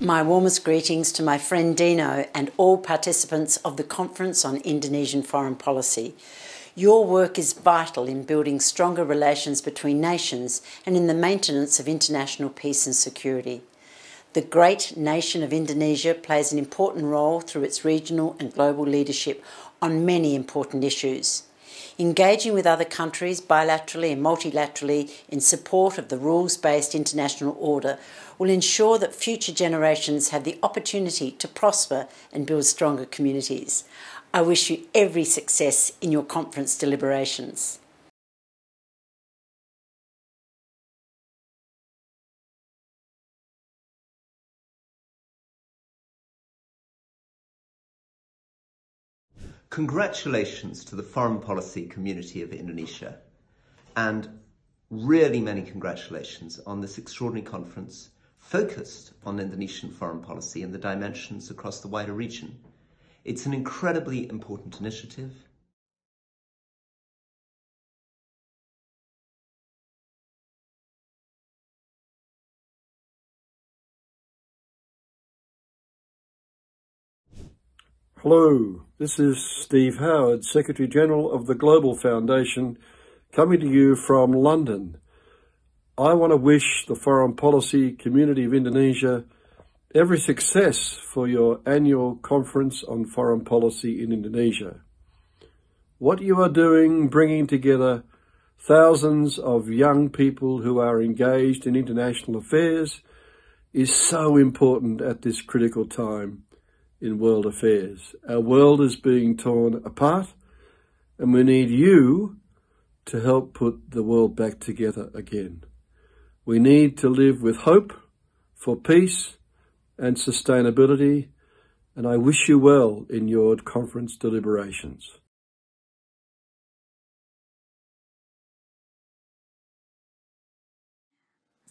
My warmest greetings to my friend Dino and all participants of the Conference on Indonesian Foreign Policy. Your work is vital in building stronger relations between nations and in the maintenance of international peace and security. The great nation of Indonesia plays an important role through its regional and global leadership on many important issues. Engaging with other countries bilaterally and multilaterally in support of the rules-based international order will ensure that future generations have the opportunity to prosper and build stronger communities. I wish you every success in your conference deliberations. Congratulations to the foreign policy community of Indonesia, and really many congratulations on this extraordinary conference focused on Indonesian foreign policy and the dimensions across the wider region. It's an incredibly important initiative. Hello, this is Steve Howard, Secretary General of the Global Foundation, coming to you from London. I want to wish the foreign policy community of Indonesia every success for your annual conference on foreign policy in Indonesia. What you are doing, bringing together thousands of young people who are engaged in international affairs, is so important at this critical time in world affairs. Our world is being torn apart, and we need you to help put the world back together again. We need to live with hope for peace and sustainability, and I wish you well in your conference deliberations.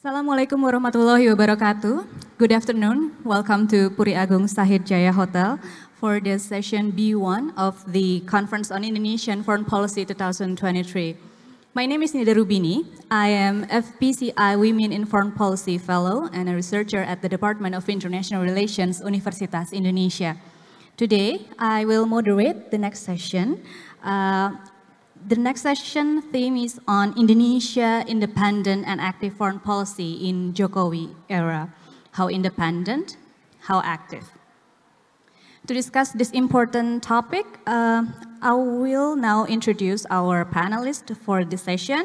Assalamualaikum warahmatullahi wabarakatuh. Good afternoon. Welcome to Puri Agung Sahid Jaya Hotel for the session B1 of the Conference on Indonesian Foreign Policy 2023. My name is Nida Rubini. I am FPCI Women in Foreign Policy Fellow and a researcher at the Department of International Relations, Universitas Indonesia. Today, I will moderate the next session. The next session theme is on Indonesia independent and active foreign policy in Jokowi era. How independent, how active. To discuss this important topic, I will now introduce our panelists for this session.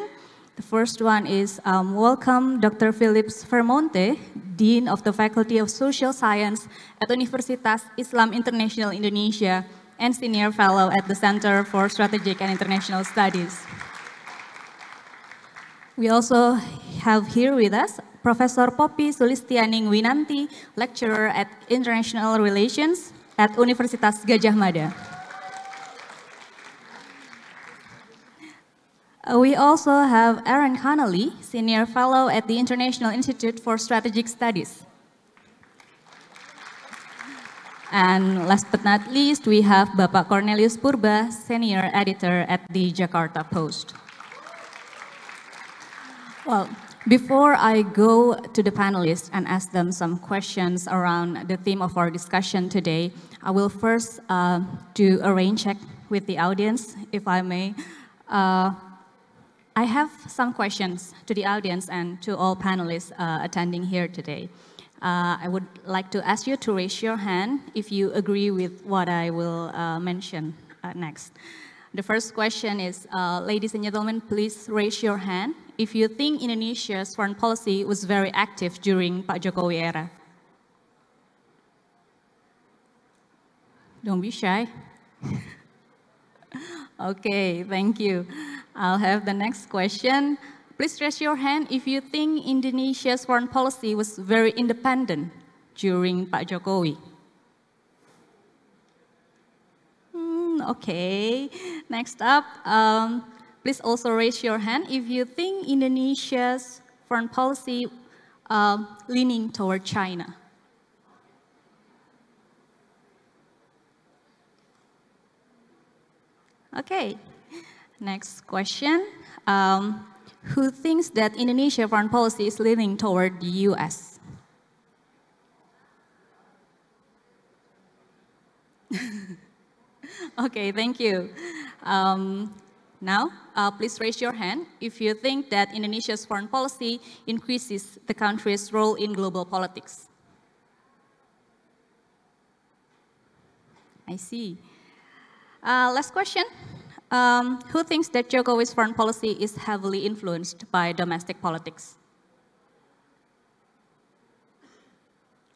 The first one is welcome Dr. Philips Vermonte, Dean of the Faculty of Social Science at Universitas Islam International Indonesia and Senior Fellow at the Center for Strategic and International Studies. We also have here with us Professor Poppy Sulistianing Winanti, Lecturer at International Relations at Universitas Gadjah Mada. We also have Aaron Connolly, Senior Fellow at the International Institute for Strategic Studies. And last but not least, we have Bapak Cornelius Purba, Senior Editor at the Jakarta Post. Well, before I go to the panelists and ask them some questions around the theme of our discussion today, I will first do a rain check with the audience, if I may. I have some questions to the audience and to all panelists attending here today. I would like to ask you to raise your hand if you agree with what I will mention next. The first question is, ladies and gentlemen, please raise your hand if you think Indonesia's foreign policy was very active during Pak Jokowi era. Don't be shy. Okay, thank you. I'll have the next question. Please raise your hand if you think Indonesia's foreign policy was very independent during Pak Jokowi. Okay, next up, please also raise your hand if you think Indonesia's foreign policy leaning toward China. Okay, next question. Who thinks that Indonesia foreign policy is leaning toward the US? Okay, thank you. Now, please raise your hand if you think that Indonesia's foreign policy increases the country's role in global politics. I see. Last question. Who thinks that Jokowi's foreign policy is heavily influenced by domestic politics?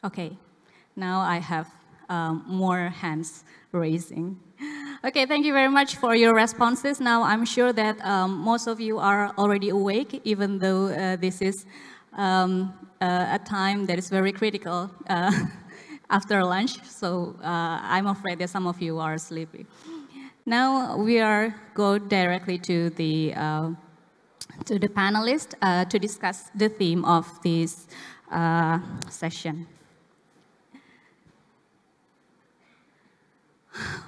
Okay, now I have more hands raising. Okay, thank you very much for your responses. Now I'm sure that most of you are already awake, even though this is a time that is very critical after lunch. So I'm afraid that some of you are sleepy. Now we are go directly to the panelists to discuss the theme of this session.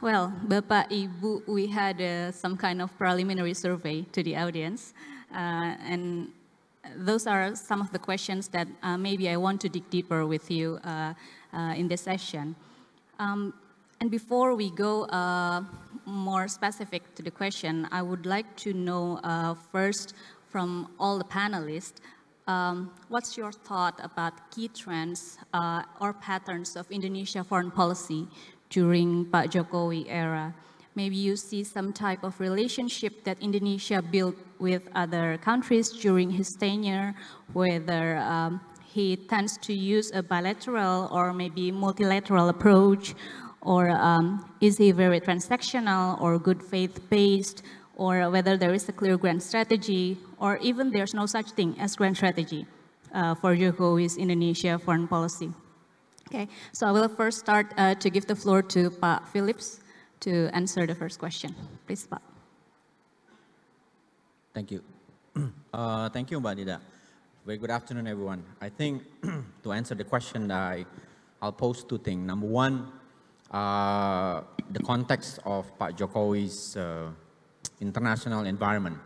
Well, Bapak, Ibu, we had some kind of preliminary survey to the audience, and those are some of the questions that maybe I want to dig deeper with you in this session. And before we go more specific to the question, I would like to know first from all the panelists, what's your thought about key trends or patterns of Indonesia foreign policy during Pak Jokowi era? Maybe you see some type of relationship that Indonesia built with other countries during his tenure, whether he tends to use a bilateral or maybe multilateral approach, or is he very transactional or good faith based, or whether there is a clear grand strategy, or even there's no such thing as grand strategy for Jokowi's Indonesia foreign policy. Okay, so I will first start to give the floor to Pak Philips to answer the first question. Please, Pak. Thank you. Thank you, Mbak Dida. Very good afternoon, everyone. I think to answer the question, I'll pose two things. Number one, the context of Pak Jokowi's international environment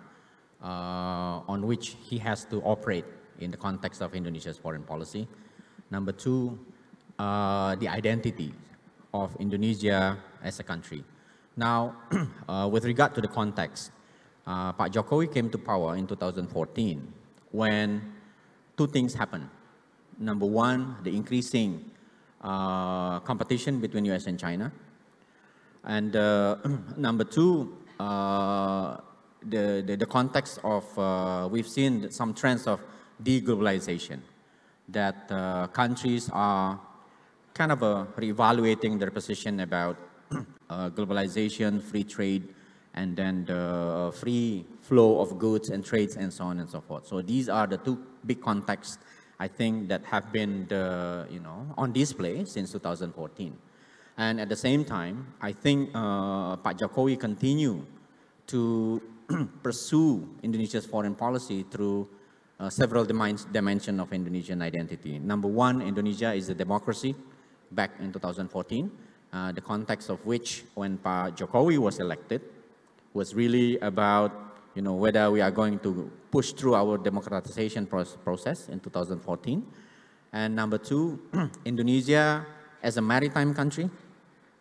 on which he has to operate in the context of Indonesia's foreign policy. Number two, the identity of Indonesia as a country. Now, with regard to the context, Pak Jokowi came to power in 2014 when two things happened. Number one, the increasing competition between US and China. And number two, the context of, we've seen some trends of deglobalization, that countries are kind of reevaluating their position about globalization, free trade, and then the free flow of goods and trades and so on and so forth. So these are the two big contexts, I think, that have been on display since 2014. And at the same time, I think Pak Jokowi continue to pursue Indonesia's foreign policy through several dimensions of Indonesian identity. Number one, Indonesia is a democracy back in 2014, the context of which, when Pak Jokowi was elected, was really about whether we are going to push through our democratization process in 2014. And number two, Indonesia as a maritime country,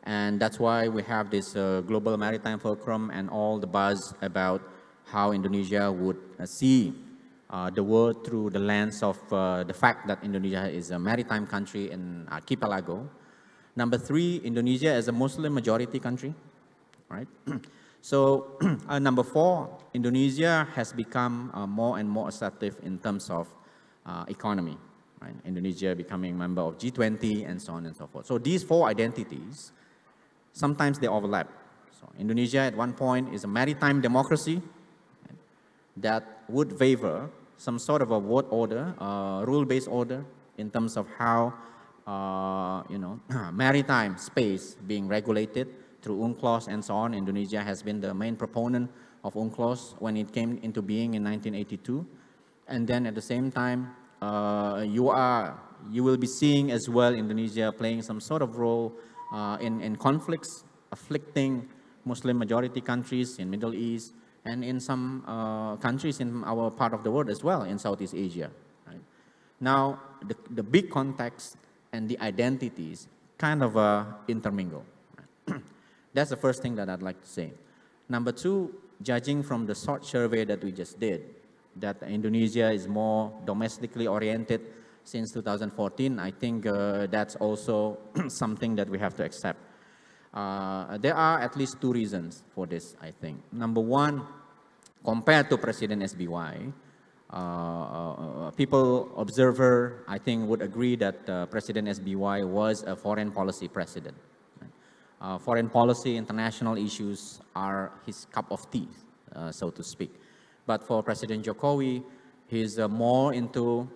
and that's why we have this global maritime fulcrum and all the buzz about how Indonesia would see the world through the lens of the fact that Indonesia is a maritime country in archipelago. Number three, Indonesia is a Muslim majority country, right? So number four, Indonesia has become more and more assertive in terms of economy, right? Indonesia becoming a member of G20 and so on and so forth. So these four identities, sometimes they overlap. So Indonesia at one point is a maritime democracy that would favor some sort of a world order, rule-based order in terms of how maritime space being regulated through UNCLOS and so on. Indonesia has been the main proponent of UNCLOS when it came into being in 1982. And then at the same time, you will be seeing as well Indonesia playing some sort of role in conflicts afflicting Muslim majority countries in Middle East and in some countries in our part of the world as well, in Southeast Asia. Right? Now, the big context and the identities kind of intermingle. Right? That's the first thing that I'd like to say. Number two, judging from the short survey that we just did, that Indonesia is more domestically oriented since 2014, I think that's also something that we have to accept. There are at least two reasons for this, I think. Number one, compared to President SBY, people, observer, I think would agree that President SBY was a foreign policy president. Foreign policy, international issues are his cup of tea, so to speak. But for President Jokowi, he's more into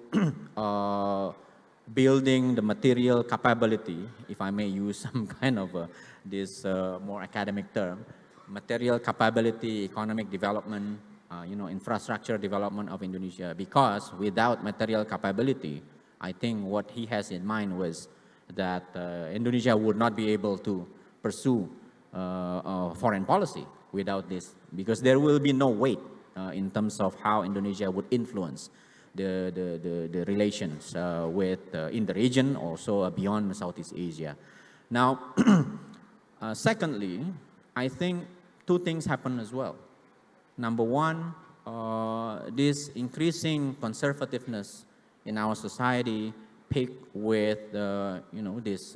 building the material capability, if I may use some kind of this more academic term, material capability, economic development, infrastructure development of Indonesia. Because without material capability, I think what he has in mind was that Indonesia would not be able to pursue foreign policy without this, because there will be no weight in terms of how Indonesia would influence the relations in the region, also beyond Southeast Asia. Now, secondly, I think two things happen as well. Number one, this increasing conservativeness in our society picked with, this,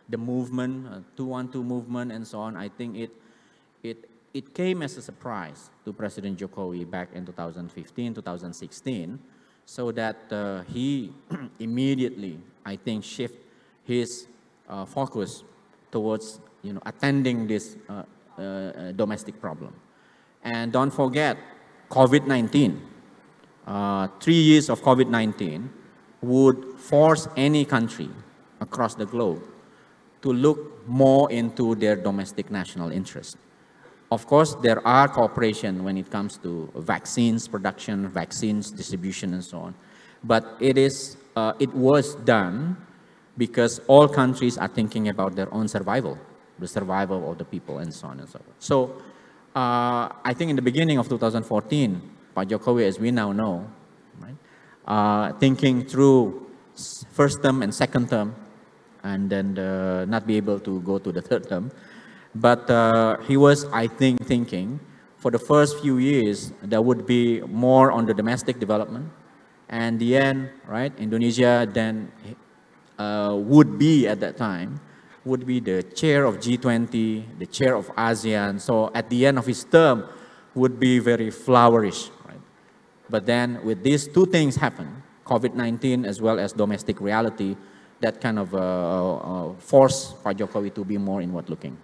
the movement, 212 movement and so on. I think it came as a surprise to President Jokowi back in 2015, 2016, so that he immediately, I think, shift his focus towards, attending this domestic problem. And don't forget, COVID-19, 3 years of COVID-19 would force any country across the globe to look more into their domestic national interest. Of course, there are cooperation when it comes to vaccines production, vaccines distribution, and so on. But it was done because all countries are thinking about their own survival, the survival of the people, and so on and so forth. So I think in the beginning of 2014, Pak Jokowi, as we now know, right, thinking through first term and second term, and then not be able to go to the third term. But he was, I think, thinking for the first few years, there would be more on the domestic development. And the end, right, Indonesia then would be, at that time, would be the chair of G20, the chair of ASEAN. So at the end of his term, would be very flourish, right? But then with these two things happen, COVID-19 as well as domestic reality, that kind of forced Pak Jokowi to be more inward-looking.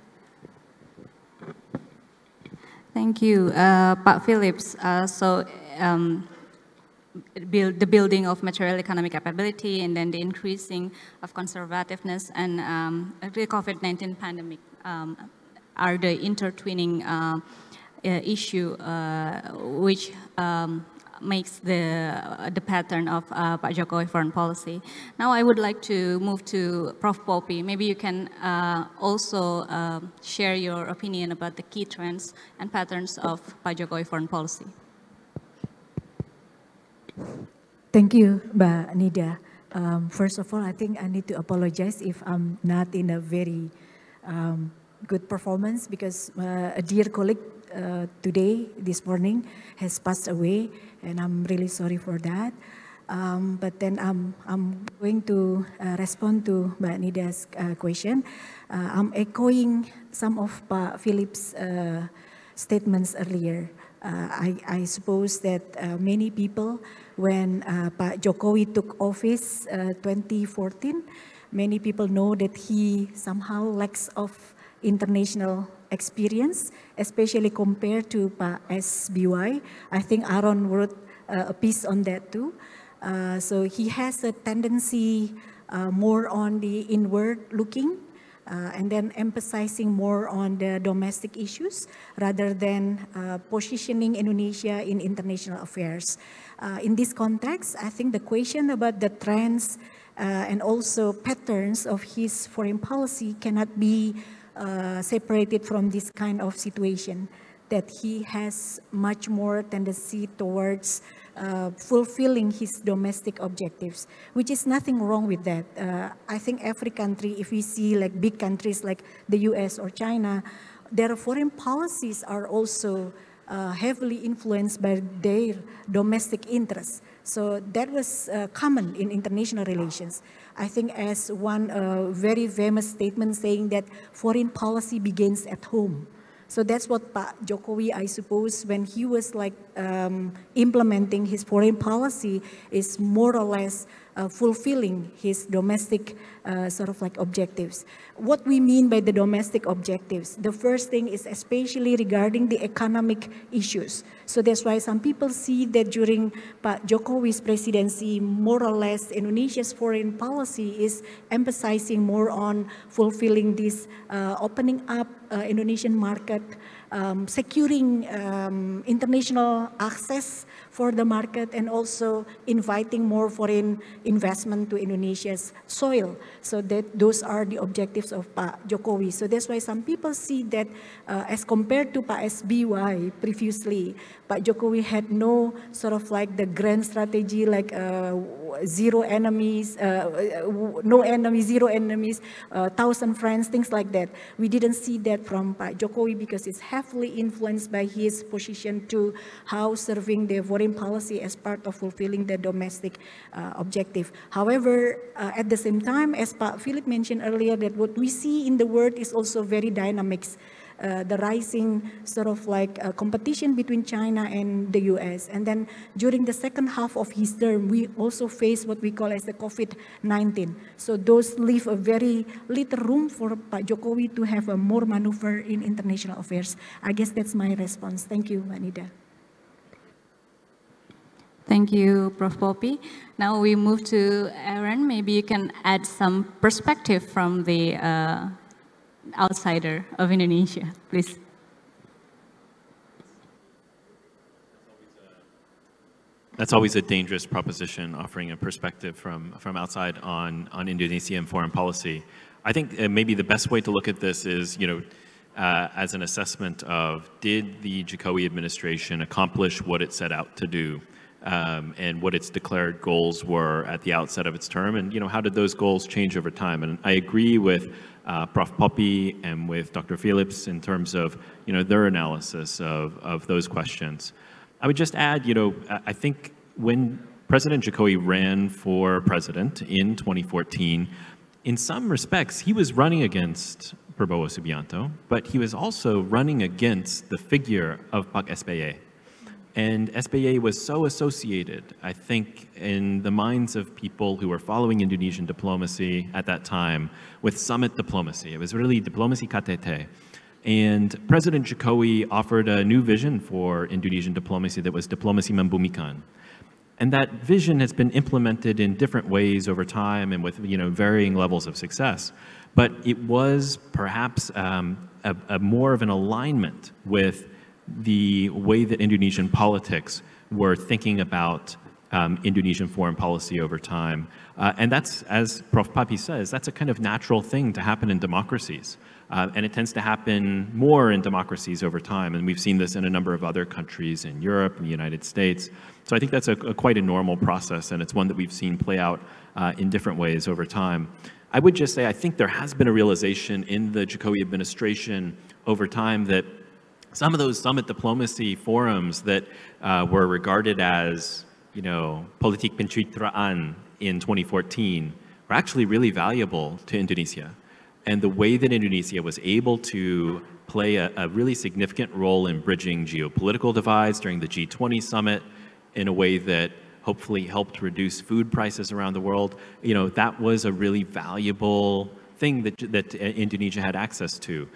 Thank you, Pak Philips. The building of material economic capability, and then the increasing of conservativeness, and the COVID-19 pandemic are the intertwining issue which makes the pattern of Pak Jokowi foreign policy. Now I would like to move to Prof. Poppy. Maybe you can also share your opinion about the key trends and patterns of Pak Jokowi foreign policy. Thank you, Mbak Nida. First of all, I think I need to apologize if I'm not in a very good performance, because a dear colleague this morning has passed away, and I'm really sorry for that. But then I'm going to respond to Mbak Nida's question. I'm echoing some of Pak Philips' statements earlier. I suppose that many people, when Pak Jokowi took office 2014, many people know that he somehow lacks of international experience, especially compared to Pak SBY. I think Aaron wrote a piece on that too. So he has a tendency more on the inward looking, and then emphasizing more on the domestic issues rather than positioning Indonesia in international affairs. In this context, I think the question about the trends and also patterns of his foreign policy cannot be separated from this kind of situation, that he has much more tendency towards fulfilling his domestic objectives, which is nothing wrong with that. I think every country, if we see like big countries like the US or China, their foreign policies are also heavily influenced by their domestic interests. So that was common in international relations. I think as one very famous statement saying that foreign policy begins at home. So that's what Pak Jokowi, I suppose, when he was like implementing his foreign policy, is more or less fulfilling his domestic sort of like objectives. What we mean by the domestic objectives, the first thing is especially regarding the economic issues. So that's why some people see that during Pak Jokowi's presidency, more or less Indonesia's foreign policy is emphasizing more on fulfilling this opening up Indonesian market, securing international access for the market, and also inviting more foreign investment to Indonesia's soil. So that those are the objectives of Pak Jokowi. So that's why some people see that as compared to Pak SBY previously, Pak Jokowi had no sort of like the grand strategy like zero enemies, no enemies, zero enemies, 1,000 friends, things like that. We didn't see that from Pak Jokowi because it's heavily influenced by his position to how serving the foreign policy as part of fulfilling the domestic objective. However, at the same time, as Pak Philip mentioned earlier, that what we see in the world is also very dynamic. The rising sort of like competition between China and the US. And then during the second half of his term, we also face what we call as the COVID-19. So those leave a very little room for Pak Jokowi to have a more maneuver in international affairs. I guess that's my response. Thank you, Mbak Nida. Thank you, Prof. Poppy. Now we move to Aaron. Maybe you can add some perspective from the outsider of Indonesia, please. That's always a dangerous proposition, offering a perspective from outside on Indonesia and foreign policy. I think maybe the best way to look at this is, as an assessment of, did the Jokowi administration accomplish what it set out to do? And what its declared goals were at the outset of its term, and how did those goals change over time? And I agree with Prof. Poppy and with Dr. Phillips in terms of their analysis of those questions. I would just add, I think when President Jokowi ran for president in 2014, in some respects he was running against Prabowo Subianto, but he was also running against the figure of Pak SBY. And SBY was so associated, I think, in the minds of people who were following Indonesian diplomacy at that time with summit diplomacy. It was really diplomacy KTT. And President Jokowi offered a new vision for Indonesian diplomacy that was diplomacy membumikan. And that vision has been implemented in different ways over time and with varying levels of success. But it was perhaps a more of an alignment with the way that Indonesian politics were thinking about Indonesian foreign policy over time. And that's, as Prof. Poppy says, that's a kind of natural thing to happen in democracies. And it tends to happen more in democracies over time. And we've seen this in a number of other countries in Europe and the United States. So I think that's quite a normal process, and it's one that we've seen play out in different ways over time. I would just say I think there has been a realization in the Jokowi administration over time that some of those summit diplomacy forums that were regarded as, politik pencitraan in 2014 were actually really valuable to Indonesia. And the way that Indonesia was able to play a really significant role in bridging geopolitical divides during the G20 summit in a way that hopefully helped reduce food prices around the world, that was a really valuable thing that Indonesia had access to.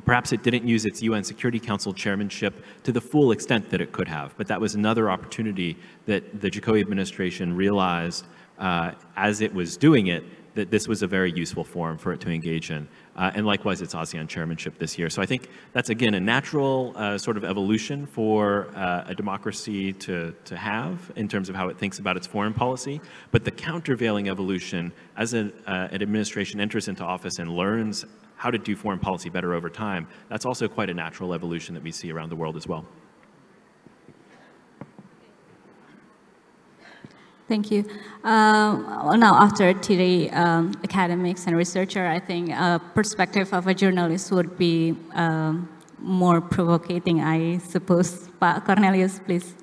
Perhaps it didn't use its UN Security Council chairmanship to the full extent that it could have, but that was another opportunity that the Jokowi administration realized as it was doing it, that this was a very useful forum for it to engage in. And likewise, its ASEAN chairmanship this year. So I think that's, again, a natural sort of evolution for a democracy to have in terms of how it thinks about its foreign policy. But the countervailing evolution, as an administration enters into office and learns how to do foreign policy better over time, that's also quite a natural evolution that we see around the world as well. Thank you. Well, now, after today, academics and researcher, I think perspective of a journalist would be more provocating, I suppose. Pak Cornelius, please.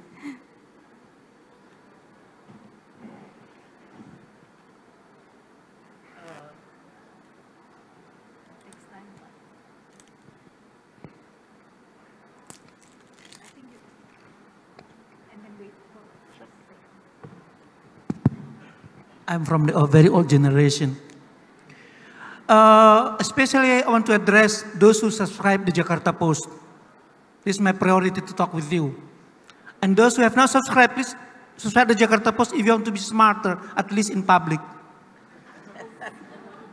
I'm from a very old generation. Especially I want to address those who subscribe to Jakarta Post. This is my priority to talk with you. And those who have not subscribed, please subscribe to Jakarta Post if you want to be smarter, at least in public.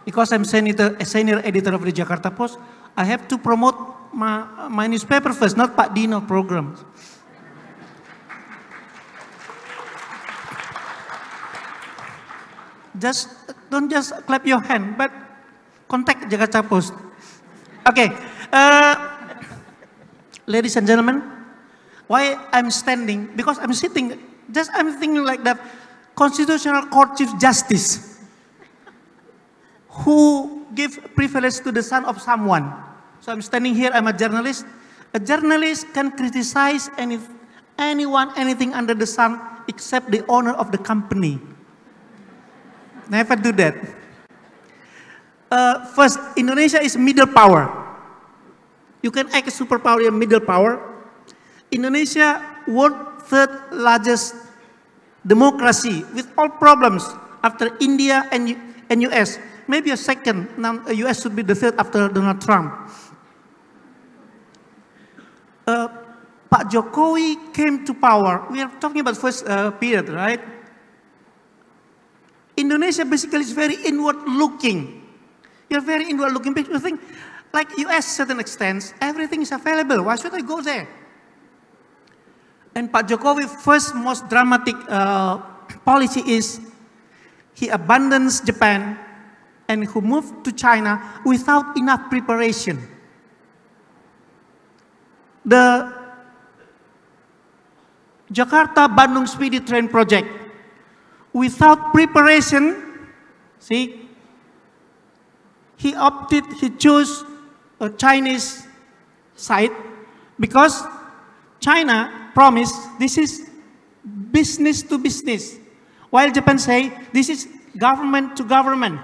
Because I'm a senior editor of the Jakarta Post, I have to promote my newspaper first, not Pak Dino programs. Don't just clap your hand, but contact Jakarta Post. Okay, ladies and gentlemen, why I'm standing? Because I'm sitting, I'm thinking like that Constitutional Court Chief Justice who give privilege to the son of someone. So I'm standing here, I'm a journalist. A journalist can criticize anyone, anything under the sun except the owner of the company. Never do that. First, Indonesia is middle power. You can act a superpower in middle power. Indonesia, world third largest democracy with all problems after India and US. Maybe a second. Now US should be the third after Donald Trump. Pak Jokowi came to power. We are talking about first period, right? Indonesia basically is very inward-looking. You're very inward-looking. People think, like US, certain extent, everything is available. Why should I go there? And Pak Jokowi first most dramatic policy is he abandons Japan and who moved to China without enough preparation. The Jakarta-Bandung Speedy Train Project, without preparation, see, he chose a Chinese site because China promised this is business to business, while Japan say this is government to government.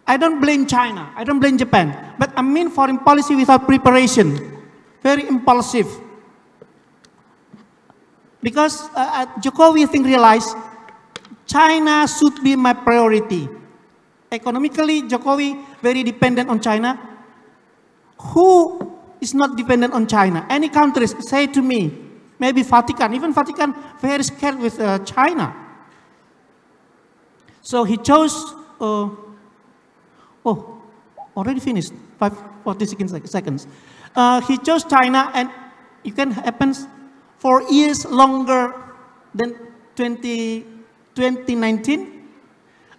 I don't blame China, I don't blame Japan, but I mean foreign policy without preparation, very impulsive. Because Jokowi, I think, realized China should be my priority. Economically, Jokowi very dependent on China. Who is not dependent on China? Any countries, say to me, maybe Vatican, even Vatican very scared with China. So he chose, already finished, 40 seconds. He chose China, and it can happen 4 years longer than 2019,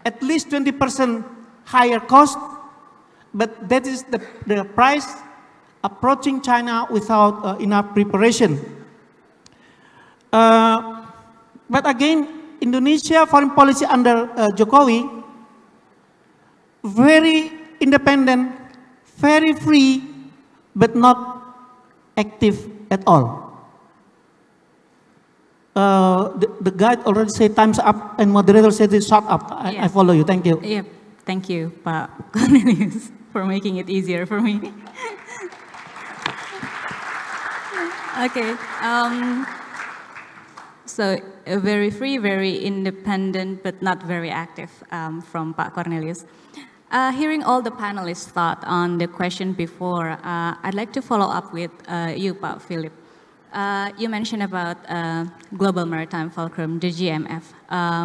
at least 20% higher cost, but that is the price approaching China without enough preparation. But again, Indonesia foreign policy under Jokowi, very independent, very free, but not active at all. The guide already said time's up, and moderator said shut up. I follow you. Thank you. Yeah, thank you, Pak Cornelius, for making it easier for me. Okay. So very free, very independent, but not very active from Pak Cornelius. Hearing all the panelists' thought on the question before, I'd like to follow up with you, Pak Philip. You mentioned about Global Maritime Fulcrum, the GMF,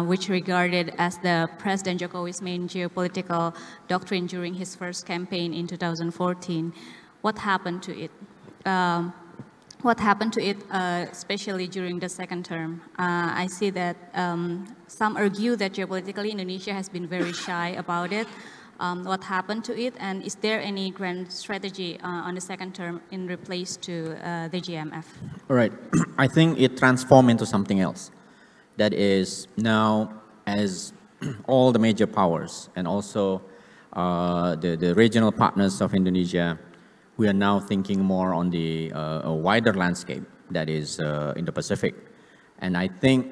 which regarded as the President Jokowi's main geopolitical doctrine during his first campaign in 2014. What happened to it? What happened to it, especially during the second term? I see that some argue that geopolitically Indonesia has been very shy about it. What happened to it, and is there any grand strategy on the second term in replace to the GMF? All right, I think it transformed into something else. that is now, as all the major powers and also the regional partners of Indonesia, we are now thinking more on the wider landscape that is in the Pacific. And I think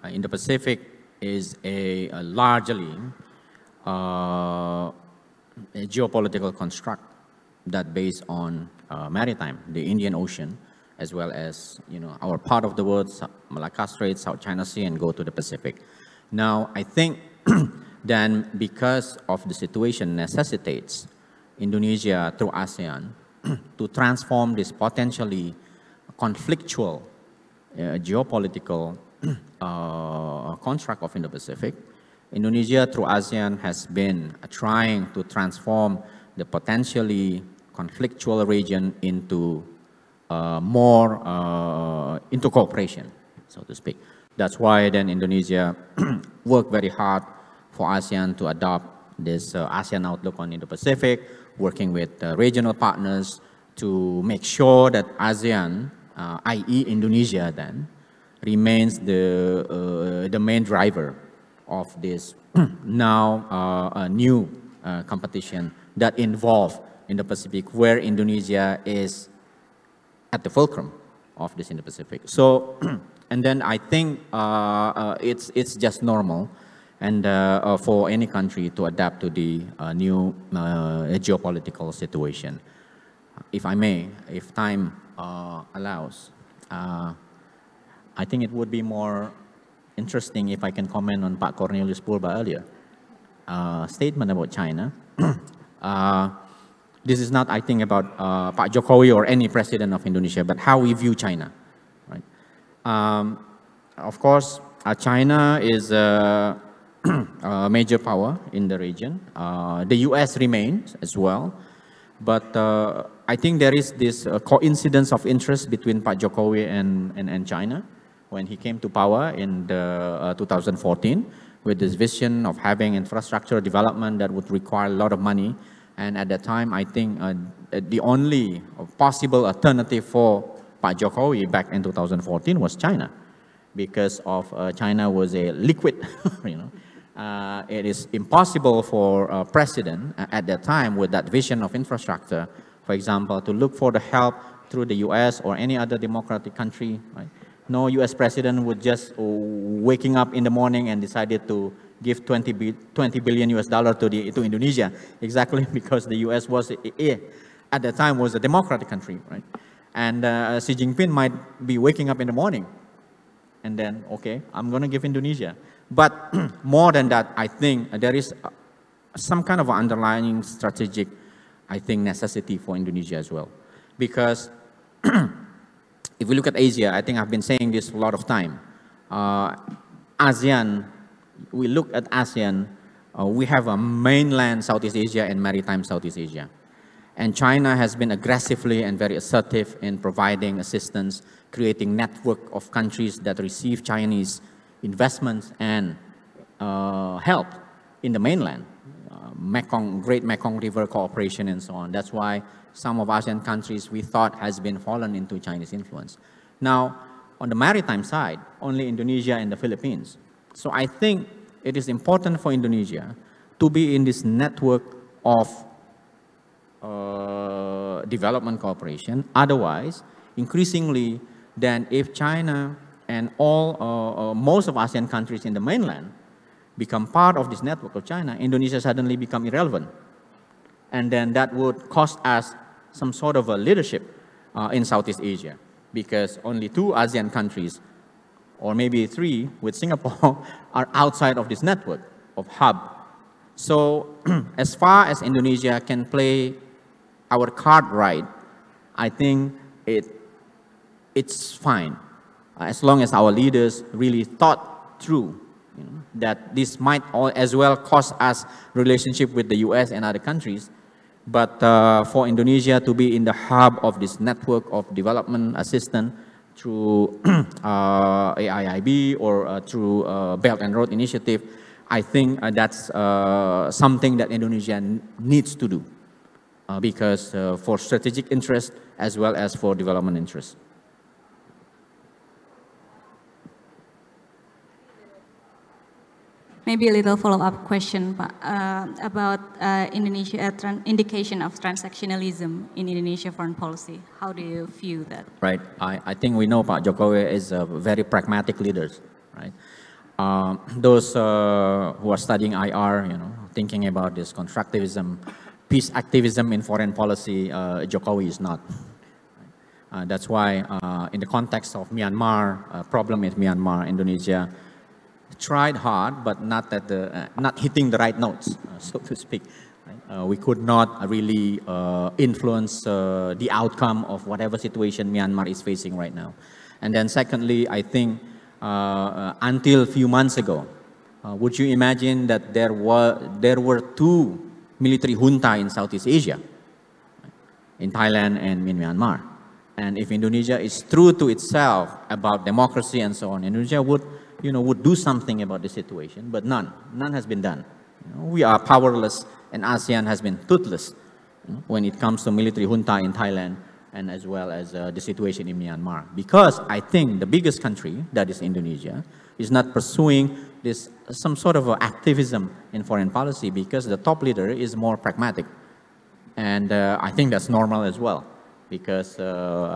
Indo-Pacific is a largely a geopolitical construct that based on maritime, the Indian Ocean, as well as our part of the world, Malacca Strait, South China Sea, and go to the Pacific. Now, I think then because of the situation necessitates Indonesia through ASEAN to transform this potentially conflictual geopolitical construct of Indo-Pacific. Indonesia through ASEAN has been trying to transform the potentially conflictual region into more into cooperation, so to speak. That's why then Indonesia worked very hard for ASEAN to adopt this ASEAN outlook on Indo-Pacific, working with regional partners to make sure that ASEAN, i.e. Indonesia then, remains the main driver of this now a new competition that involves Indo-Pacific, where Indonesia is at the fulcrum of this Indo-Pacific. So, and then I think it's just normal and for any country to adapt to the new geopolitical situation. If I may, if time allows, I think it would be more interesting if I can comment on Pak Cornelius Purba earlier statement about China. This is not, I think, about Pak Jokowi or any president of Indonesia, but how we view China. Right? Of course, China is a major power in the region. The US remains as well. But I think there is this coincidence of interest between Pak Jokowi and China when he came to power in 2014 with this vision of having infrastructure development that would require a lot of money. And at that time, I think the only possible alternative for Pak Jokowi back in 2014 was China, because of China was a liquid, it is impossible for a president at that time with that vision of infrastructure, for example, to look for the help through the US or any other democratic country. Right? No US president would just waking up in the morning and decided to give 20 billion US dollar to Indonesia, exactly because the US was, at the time, was a democratic country, right? And Xi Jinping might be waking up in the morning and then, okay, I'm going to give Indonesia. But more than that, I think there is some kind of underlying strategic, I think, necessity for Indonesia as well. Because if we look at Asia, I think I've been saying this a lot of time, ASEAN, we look at ASEAN, we have a mainland Southeast Asia and maritime Southeast Asia. And China has been aggressively and very assertive in providing assistance, creating network of countries that receive Chinese investments and help in the mainland, Great Mekong River cooperation and so on. That's why some of ASEAN countries we thought has been fallen into Chinese influence. Now, on the maritime side, only Indonesia and the Philippines. So I think it is important for Indonesia to be in this network of development cooperation. Otherwise, increasingly, then if China and most of ASEAN countries in the mainland become part of this network of China, Indonesia suddenly become irrelevant. And then that would cost us some sort of a leadership in Southeast Asia, because only 2 ASEAN countries, or maybe 3 with Singapore, are outside of this network of hub. So as far as Indonesia can play our card right, I think it's fine. As long as our leaders really thought through that this might as well cost us relationship with the US and other countries, but for Indonesia to be in the hub of this network of development assistance through AIIB or through Belt and Road Initiative, I think that's something that Indonesia needs to do because for strategic interest as well as for development interest. Maybe a little follow-up question, Pak, about Indonesia indication of transactionalism in Indonesia foreign policy. How do you view that? Right. I think we know Pak Jokowi is a very pragmatic leader, right? Those who are studying IR, thinking about this constructivism, peace activism in foreign policy, Jokowi is not. That's why in the context of Myanmar, problem with Myanmar, Indonesia tried hard, but not hitting the right notes, so to speak. Right? We could not really influence the outcome of whatever situation Myanmar is facing right now. And then secondly, I think until a few months ago, would you imagine that there were two military junta in Southeast Asia, in Thailand and in Myanmar? And if Indonesia is true to itself about democracy and so on, Indonesia would do something about the situation, but none has been done. We are powerless, and ASEAN has been toothless when it comes to military junta in Thailand and as well as the situation in Myanmar. Because I think the biggest country, that is Indonesia, is not pursuing some sort of activism in foreign policy because the top leader is more pragmatic. And I think that's normal as well, because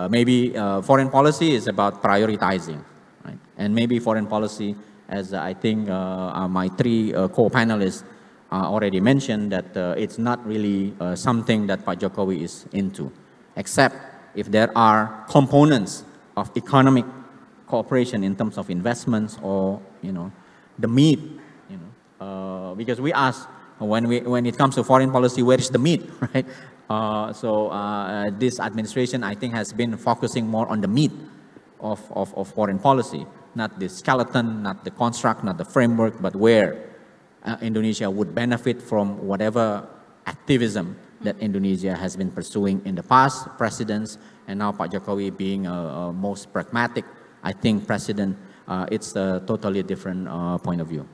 maybe foreign policy is about prioritizing. Right? And maybe foreign policy, as I think my three co-panelists already mentioned, that it's not really something that Pak Jokowi is into, except if there are components of economic cooperation in terms of investments or the meat. Because we ask when it comes to foreign policy, where is the meat, right? So this administration, I think, has been focusing more on the meat of foreign policy, not the skeleton, not the construct, not the framework, but where Indonesia would benefit from whatever activism that Indonesia has been pursuing in the past presidents, and now Pak Jokowi being a most pragmatic, I think, president. It's a totally different point of view.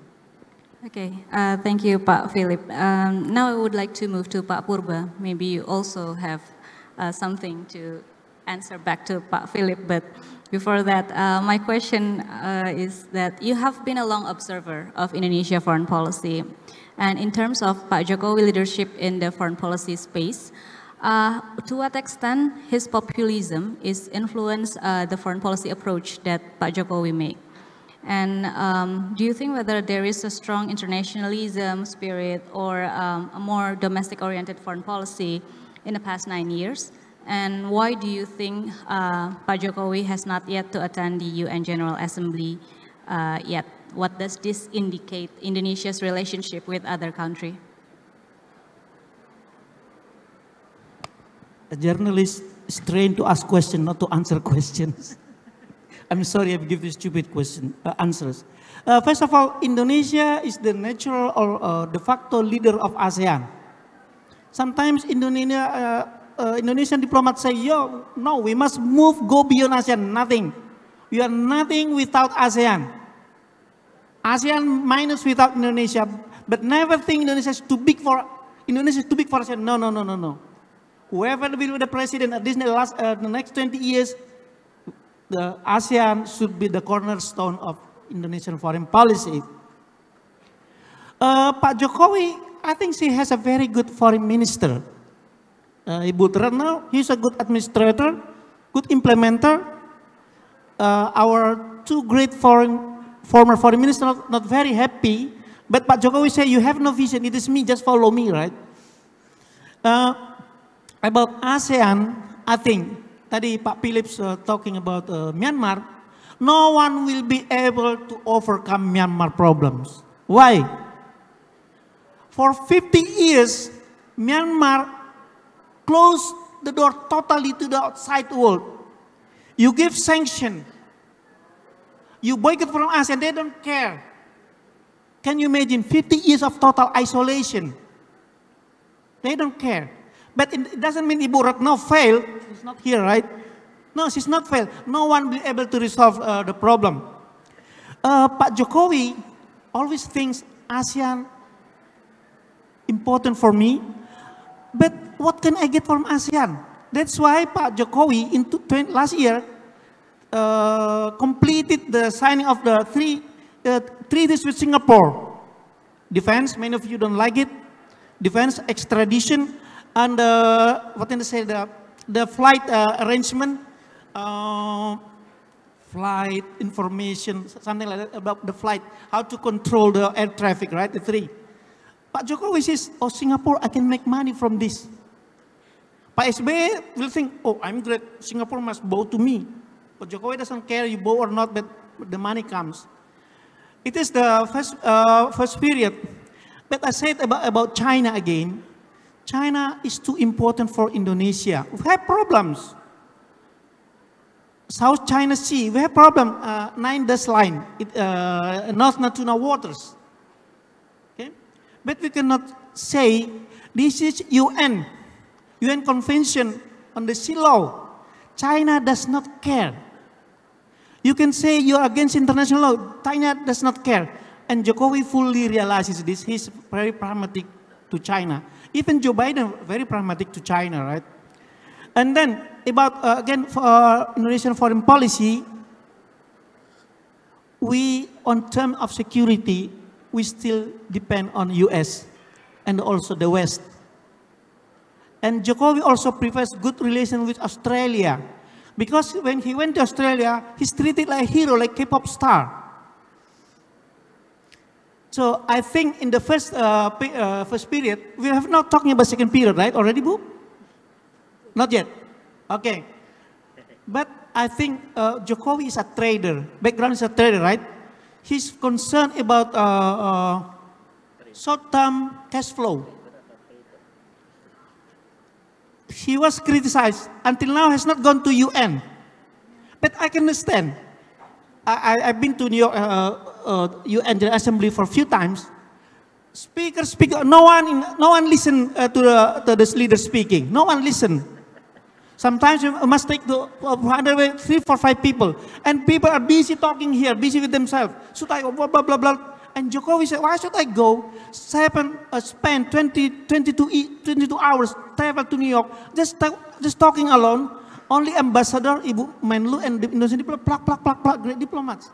Okay, thank you, Pak Philip. Now I would like to move to Pak Purba. Maybe you also have something to answer back to Pak Philip, but before that, my question is that you have been a long observer of Indonesia foreign policy, and in terms of Pak Jokowi leadership in the foreign policy space, to what extent his populism is influence the foreign policy approach that Pak Jokowi made? And do you think whether there is a strong internationalism spirit or a more domestic-oriented foreign policy in the past 9 years? And why do you think Pak Jokowi has not yet to attend the UN General Assembly yet? What does this indicate Indonesia's relationship with other countries? A journalist is trained to ask questions, not to answer questions. I'm sorry I give you stupid answers. First of all, Indonesia is the natural or de facto leader of ASEAN. Sometimes Indonesian diplomats say, no, we must go beyond ASEAN, nothing. We are nothing without ASEAN. ASEAN minus without Indonesia, but never think Indonesia is too big for ASEAN. No. Whoever will be the president, at least the next 20 years, the ASEAN should be the cornerstone of Indonesian foreign policy. Pak Jokowi, I think she has a very good foreign minister. Ibu Retno, he's a good administrator, good implementer. Our two great former foreign ministers not very happy, but Pak Jokowi say, you have no vision, it is me, just follow me, right? About ASEAN, I think, tadi Pak Philips talking about Myanmar, no one will be able to overcome Myanmar problems. Why? For 50 years, Myanmar closed the door totally to the outside world. You give sanction, you boycott from ASEAN, they don't care. Can you imagine 50 years of total isolation? They don't care. But it doesn't mean Ibu Retno failed. She's not here, right? No, she's not failed. No one will be able to resolve the problem. Pak Jokowi always thinks ASEAN important for me, but what can I get from ASEAN? That's why Pak Jokowi last year completed the signing of the treaties with Singapore. defense, many of you don't like it. Defense, extradition, and what did I say, the flight arrangement, flight information, something like that about the flight, how to control the air traffic, right? The three. Pak Jokowi says, oh, Singapore, I can make money from this. Pak SBY will think, oh, I'm great, Singapore must bow to me. But Jokowi doesn't care you bow or not, but the money comes. It is the first period. But I said about China again. China is too important for Indonesia. We have problems. South China Sea, we have problem. 9-dash line, North Natuna waters. Okay? But we cannot say this is UN Convention on the Sea Law. China does not care. You can say you are against international law. China does not care. And Jokowi fully realizes this. He's very pragmatic to China. Even Joe Biden, very pragmatic to China, right? And then, about, again, for Indonesian foreign policy, we, on terms of security, we still depend on US and also the West. And Jokowi also prefers good relations with Australia. Because when he went to Australia, he's treated like a hero, like K-pop star. So I think in the first period, we have not talking about second period, right? Already, Bu? Not yet. Okay. But I think Jokowi is a trader. Background is a trader, right? He's concerned about short-term cash flow. He was criticized. Until now, has not gone to UN. But I can understand. I've been to New York, UN General Assembly for a few times. Speaker, no one listen to this leader speaking. No one listen. Sometimes you must take the 3, 4, 5 people. And people are busy talking here, busy with themselves. Should I go, blah, blah, blah, blah. And Jokowi said, why should I go? Spend 22 hours, travel to New York, just talking alone. Only Ambassador, Ibu Menlu, and the Indonesian diplomat, plak, great diplomats.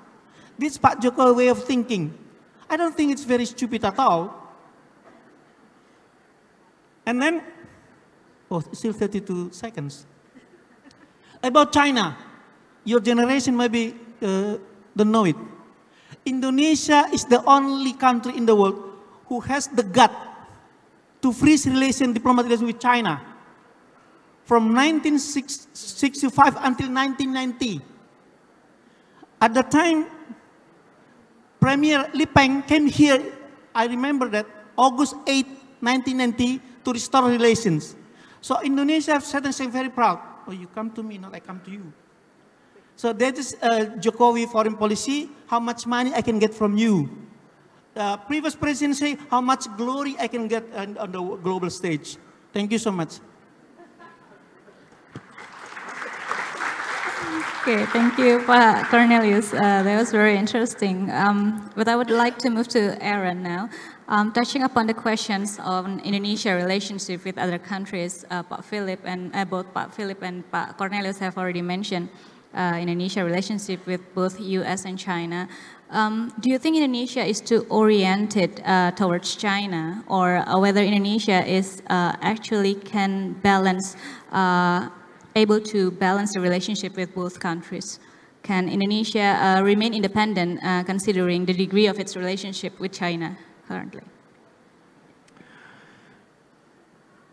This is Pak Jokowi way of thinking. I don't think it's very stupid at all. And then, oh, still 32 seconds. About China, your generation maybe don't know it. Indonesia is the only country in the world who has the gut to freeze diplomatic relations with China. From 1965 until 1990. At the time, Premier Li Peng came here, I remember that, August 8, 1990, to restore relations. So Indonesia said something very proud. Oh, you come to me, not I come to you. So that is Jokowi foreign policy, how much money I can get from you. Previous president say, how much glory I can get on the global stage. Thank you so much. Okay, thank you, Pak Cornelius. That was very interesting. But I would like to move to Aaron now. Touching upon the questions on Indonesia relationship with other countries, Pak Philip and both Pak Philip and Pak Cornelius have already mentioned Indonesia relationship with both US and China. Do you think Indonesia is too oriented towards China, or whether Indonesia is actually can balance able to balance the relationship with both countries? Can Indonesia remain independent considering the degree of its relationship with China currently?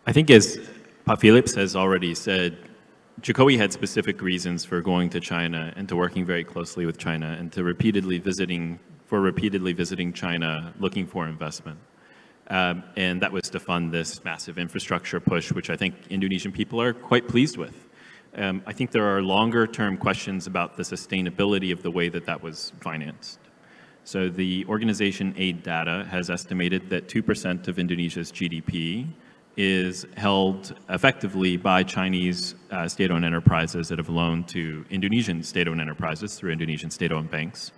I think, as Pak Philips has already said, Jokowi had specific reasons for going to China and to working very closely with China and to repeatedly visiting China looking for investment. And that was to fund this massive infrastructure push, which I think Indonesian people are quite pleased with. I think there are longer-term questions about the sustainability of the way that that was financed. So the organization Aid Data has estimated that 2% of Indonesia's GDP is held effectively by Chinese state-owned enterprises that have loaned to Indonesian state-owned enterprises through Indonesian state-owned banks.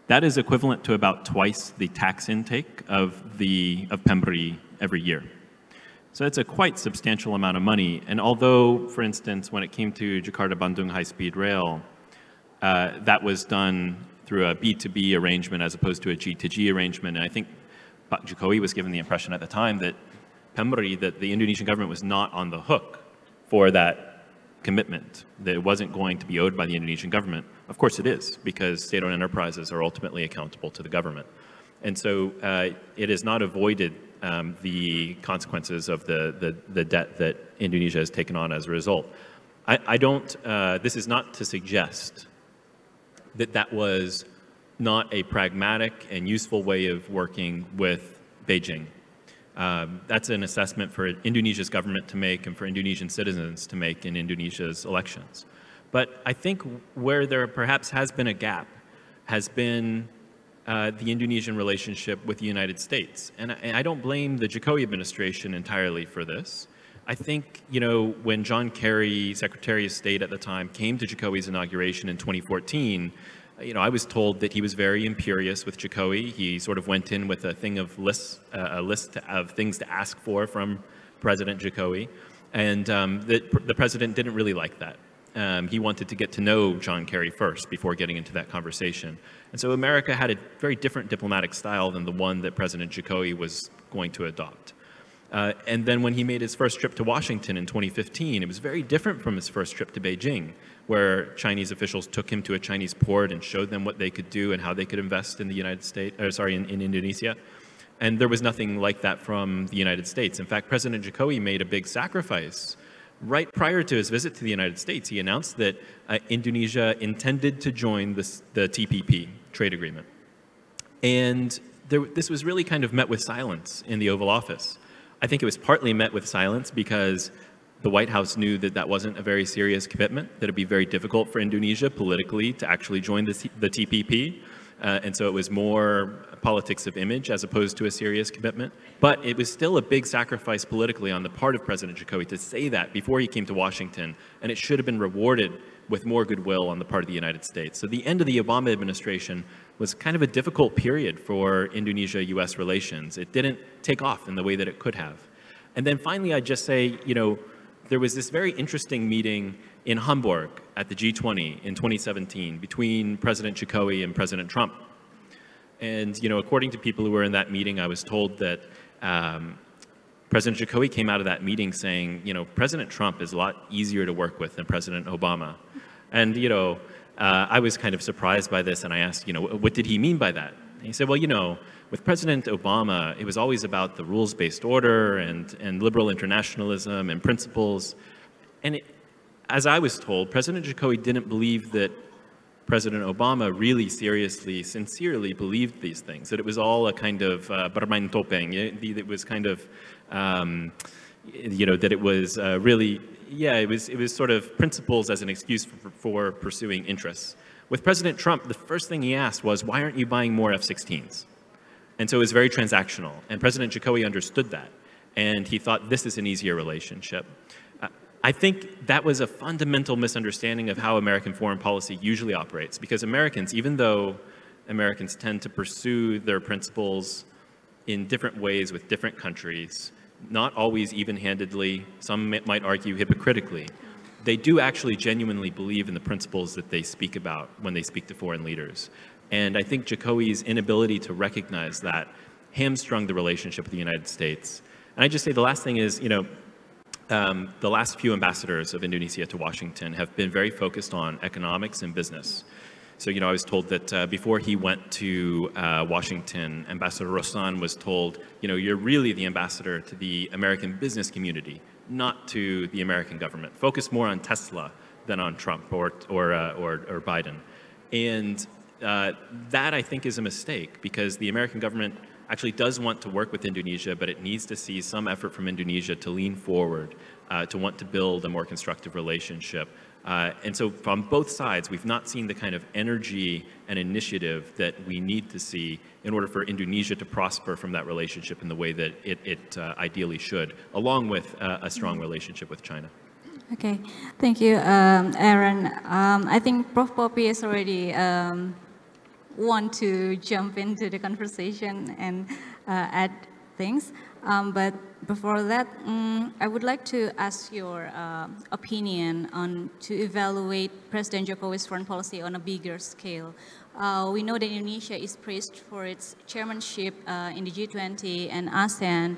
That is equivalent to about twice the tax intake of Pemberi every year. So it's a quite substantial amount of money. And although, for instance, when it came to Jakarta-Bandung high-speed rail, that was done through a B2B arrangement as opposed to a G2G arrangement. And I think Pak Jokowi was given the impression at the time that Pemri, that the Indonesian government was not on the hook for that commitment, that it wasn't going to be owed by the Indonesian government. Of course it is, because state-owned enterprises are ultimately accountable to the government. And so it has not avoided the consequences of the debt that Indonesia has taken on as a result. This is not to suggest that that was not a pragmatic and useful way of working with Beijing. That's an assessment for Indonesia's government to make and for Indonesian citizens to make in Indonesia's elections. But I think where there perhaps has been a gap has been the Indonesian relationship with the United States. And I don't blame the Jokowi administration entirely for this. I think, you know, when John Kerry, Secretary of State at the time, came to Jokowi's inauguration in 2014, you know, I was told that he was very imperious with Jokowi. He sort of went in with a list of things to ask for from President Jokowi. And the president didn't really like that. He wanted to get to know John Kerry first before getting into that conversation. And so America had a very different diplomatic style than the one that President Jokowi was going to adopt. And then when he made his first trip to Washington in 2015, it was very different from his first trip to Beijing, where Chinese officials took him to a Chinese port and showed them what they could do and how they could invest in the United States, in Indonesia. And there was nothing like that from the United States. In fact, President Jokowi made a big sacrifice. Right prior to his visit to the United States, he announced that Indonesia intended to join the TPP trade agreement. And this was really kind of met with silence in the Oval Office. I think it was partly met with silence because the White House knew that that wasn't a very serious commitment, that it'd be very difficult for Indonesia politically to actually join the TPP. And so it was more politics of image as opposed to a serious commitment. But it was still a big sacrifice politically on the part of President Jokowi to say that before he came to Washington, and it should have been rewarded with more goodwill on the part of the United States. So the end of the Obama administration was kind of a difficult period for Indonesia-US relations. It didn't take off in the way that it could have. And then finally, I'd just say, you know, there was this very interesting meeting in Hamburg at the G20 in 2017 between President Jokowi and President Trump. And, you know, according to people who were in that meeting, I was told that President Jokowi came out of that meeting saying, you know, President Trump is a lot easier to work with than President Obama. And, you know, I was kind of surprised by this, and I asked, you know, what did he mean by that? And he said, well, you know, with President Obama, it was always about the rules-based order and liberal internationalism and principles. And as I was told, President Jokowi didn't believe that President Obama really seriously, sincerely believed these things, that it was all a kind of bermain topeng. It was kind of, you know, that it was really, yeah, it was sort of principles as an excuse for pursuing interests. With President Trump, the first thing he asked was, why aren't you buying more F-16s? And so it was very transactional. And President Jokowi understood that. And he thought, this is an easier relationship. I think that was a fundamental misunderstanding of how American foreign policy usually operates. Because Americans, even though Americans tend to pursue their principles in different ways with different countries, not always even-handedly, some might argue hypocritically, they do actually genuinely believe in the principles that they speak about when they speak to foreign leaders. And I think Jokowi's inability to recognize that hamstrung the relationship with the United States. And I just say the last thing is, you know, the last few ambassadors of Indonesia to Washington have been very focused on economics and business. So, you know, I was told that before he went to Washington, Ambassador Rossan was told, you know, you're really the ambassador to the American business community, not to the American government. Focus more on Tesla than on Trump or Biden. And that, I think, is a mistake because the American government actually does want to work with Indonesia, but it needs to see some effort from Indonesia to lean forward, to want to build a more constructive relationship. And so from both sides, we've not seen the kind of energy and initiative that we need to see in order for Indonesia to prosper from that relationship in the way that it ideally should, along with a strong relationship with China. Okay, thank you, Aaron. I think Prof. Poppy has already want to jump into the conversation and add things. But before that, I would like to ask your opinion on to evaluate President Jokowi's foreign policy on a bigger scale. We know that Indonesia is praised for its chairmanship in the G20 and ASEAN.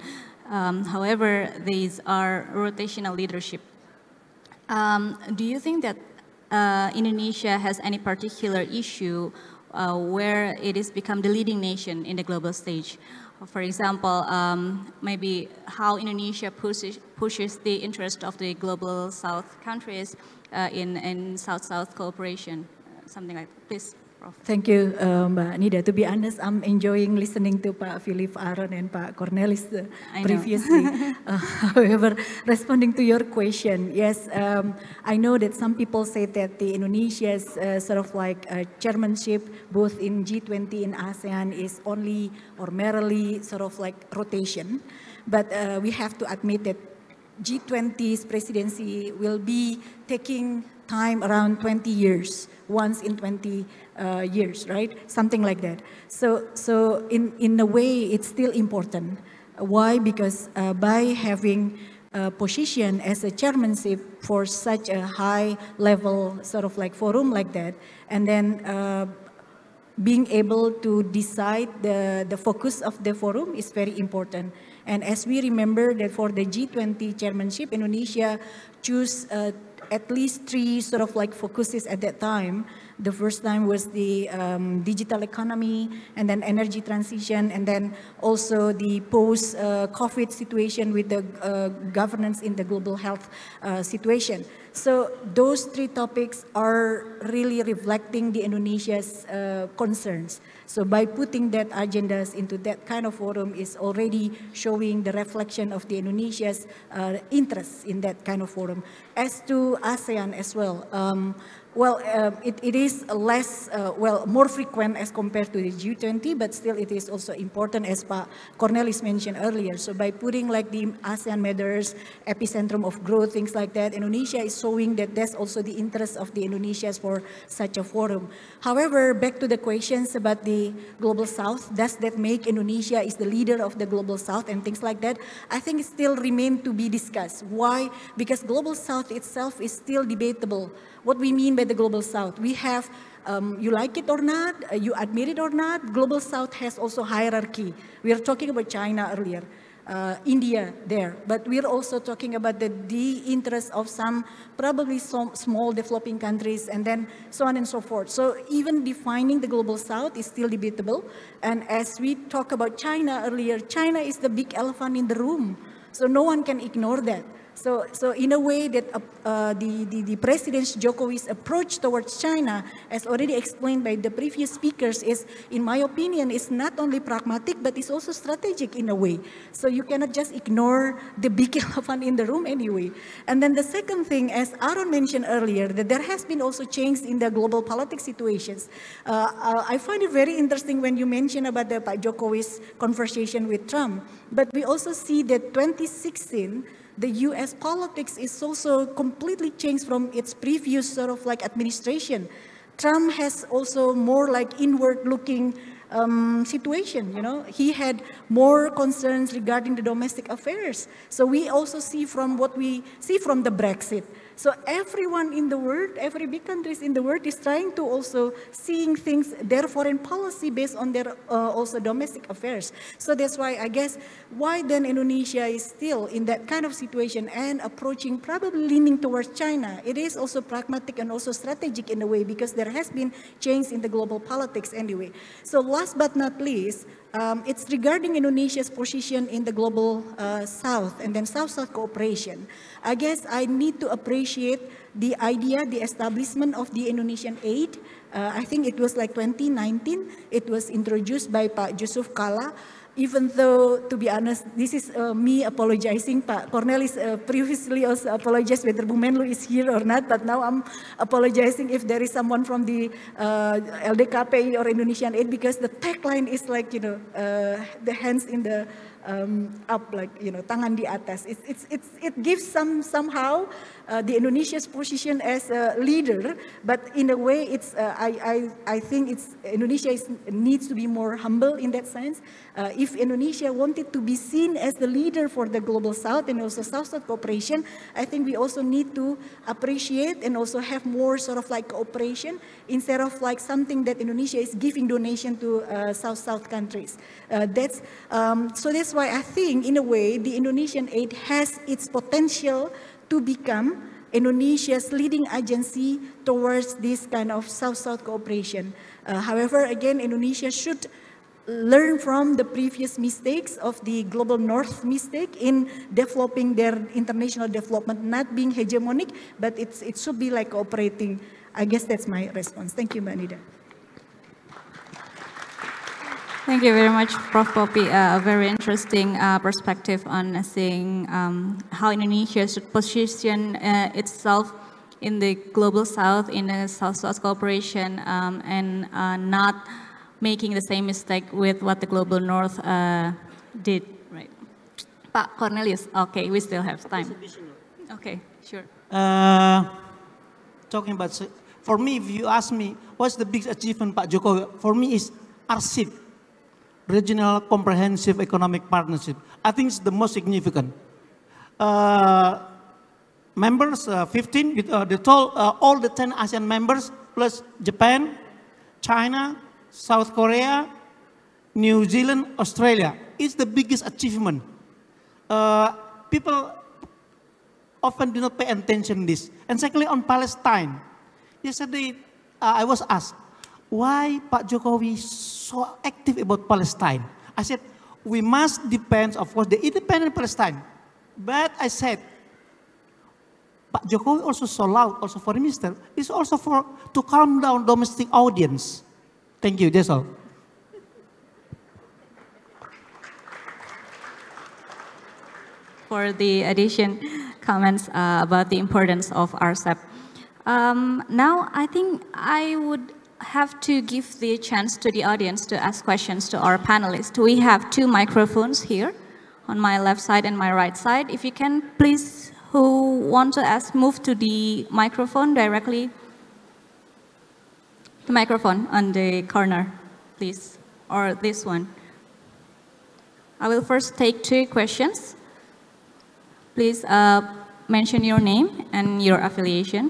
However, these are rotational leadership. Do you think that Indonesia has any particular issue where it has become the leading nation in the global stage? For example, maybe how Indonesia pushes the interest of the global South countries in South-South cooperation, something like that. Please, Prof. Thank you, Mbak Nida. To be honest, I'm enjoying listening to Pak Philip Aaron and Pak Cornelis previously. However, responding to your question, yes, I know that some people say that the Indonesia's sort of like chairmanship, both in G20 and ASEAN, is only or merely sort of like rotation. But we have to admit that G20's presidency will be taking time around 20 years, once in 20 years, right? Something like that. So in a way, it's still important. Why? Because by having a position as a chairmanship for such a high level sort of like forum like that, and then being able to decide the focus of the forum is very important. And as we remember that for the G20 chairmanship, Indonesia chose at least 3 sort of like focuses at that time. The first time was the digital economy, and then energy transition, and then also the post-COVID situation with the governance in the global health situation. So those 3 topics are really reflecting the Indonesia's concerns. So by putting that agendas into that kind of forum is already showing the reflection of the Indonesia's interests in that kind of forum. As to ASEAN as well, it is less, more frequent as compared to the G20, but still it is also important, as Pak Cornelis mentioned earlier. So by putting like the ASEAN matters, epicentrum of growth, things like that, Indonesia is showing that that's also the interest of the Indonesians for such a forum. However, back to the questions about the Global South, does that make Indonesia is the leader of the Global South and things like that? I think it still remains to be discussed. Why? Because Global South itself is still debatable. What we mean by the Global South, we have, you like it or not, you admit it or not, Global South has also hierarchy. We are talking about China earlier, India there, but we are also talking about the interest of some probably some small developing countries, and then so on and so forth. So even defining the Global South is still debatable. And as we talked about China earlier, China is the big elephant in the room. So no one can ignore that. So in a way that the President Jokowi's approach towards China, as already explained by the previous speakers, is, in my opinion, is not only pragmatic, but it's also strategic in a way. So you cannot just ignore the big elephant in the room anyway. And then the second thing, as Aaron mentioned earlier, that there has been also change in the global politics situations. I find it very interesting when you mention about the Jokowi's conversation with Trump, but we also see that 2016, the U.S. politics is also completely changed from its previous sort of like administration. Trump has also more like inward-looking situation, you know. He had more concerns regarding the domestic affairs. So we also see from what we see from the Brexit. So everyone in the world, every big countries in the world is trying to also seeing things, their foreign policy based on their also domestic affairs. So that's why I guess why then Indonesia is still in that kind of situation and approaching, probably leaning towards China. It is also pragmatic and also strategic in a way, because there has been change in the global politics anyway. So last but not least, it's regarding Indonesia's position in the global South and then South-South cooperation. I guess I need to appreciate the idea, the establishment of the Indonesian aid. I think it was like 2019. It was introduced by Pak Yusuf Kalla. Even though, to be honest, this is me apologizing. Pak Cornelis previously also apologized whether Bu Menlu is here or not, but now I'm apologizing if there is someone from the LDKPI or Indonesian Aid, because the tagline is like, you know, the hands in the up, like, tangan di atas. It gives somehow the Indonesia's position as a leader, but in a way, I think Indonesia needs to be more humble in that sense. If Indonesia wanted to be seen as the leader for the global South and also South-South cooperation, I think we also need to appreciate and also have more sort of like cooperation instead of like something that Indonesia is giving donation to South-South countries. So that's why I think, in a way, the Indonesian aid has its potential to become Indonesia's leading agency towards this kind of South-South cooperation. However, again, Indonesia should learn from the previous mistakes of the global North mistake in developing their international development, not being hegemonic, but it should be like cooperating. I guess that's my response. Thank you, Mbak Nida. Thank you very much, Prof. Poppy. A very interesting perspective on seeing how Indonesia should position itself in the global South, in the South-South cooperation, and not making the same mistake with what the global North did. Right, Pak Cornelius. Okay, we still have time. Okay, sure. Talking about, for me, if you ask me, what's the biggest achievement Pak Jokowi? For me, is RCEP. Regional Comprehensive Economic Partnership. I think it's the most significant. Members, 15, they told all the 10 ASEAN members, plus Japan, China, South Korea, New Zealand, Australia. It's the biggest achievement. People often do not pay attention to this. And secondly, on Palestine. Yesterday, I was asked, why Pak Jokowi so active about Palestine? I said, we must depend, of course, the independent Palestine. But I said, Pak Jokowi also so loud, also foreign minister, is also to calm down domestic audience. Thank you, that's all. For the addition comments about the importance of RCEP. Now, I think I would have to give the chance to the audience to ask questions to our panelists. We have 2 microphones here on my left side and my right side. If you can, please, who want to ask, move to the microphone directly. The microphone on the corner, please, or this one. I will first take 2 questions. Please mention your name and your affiliation.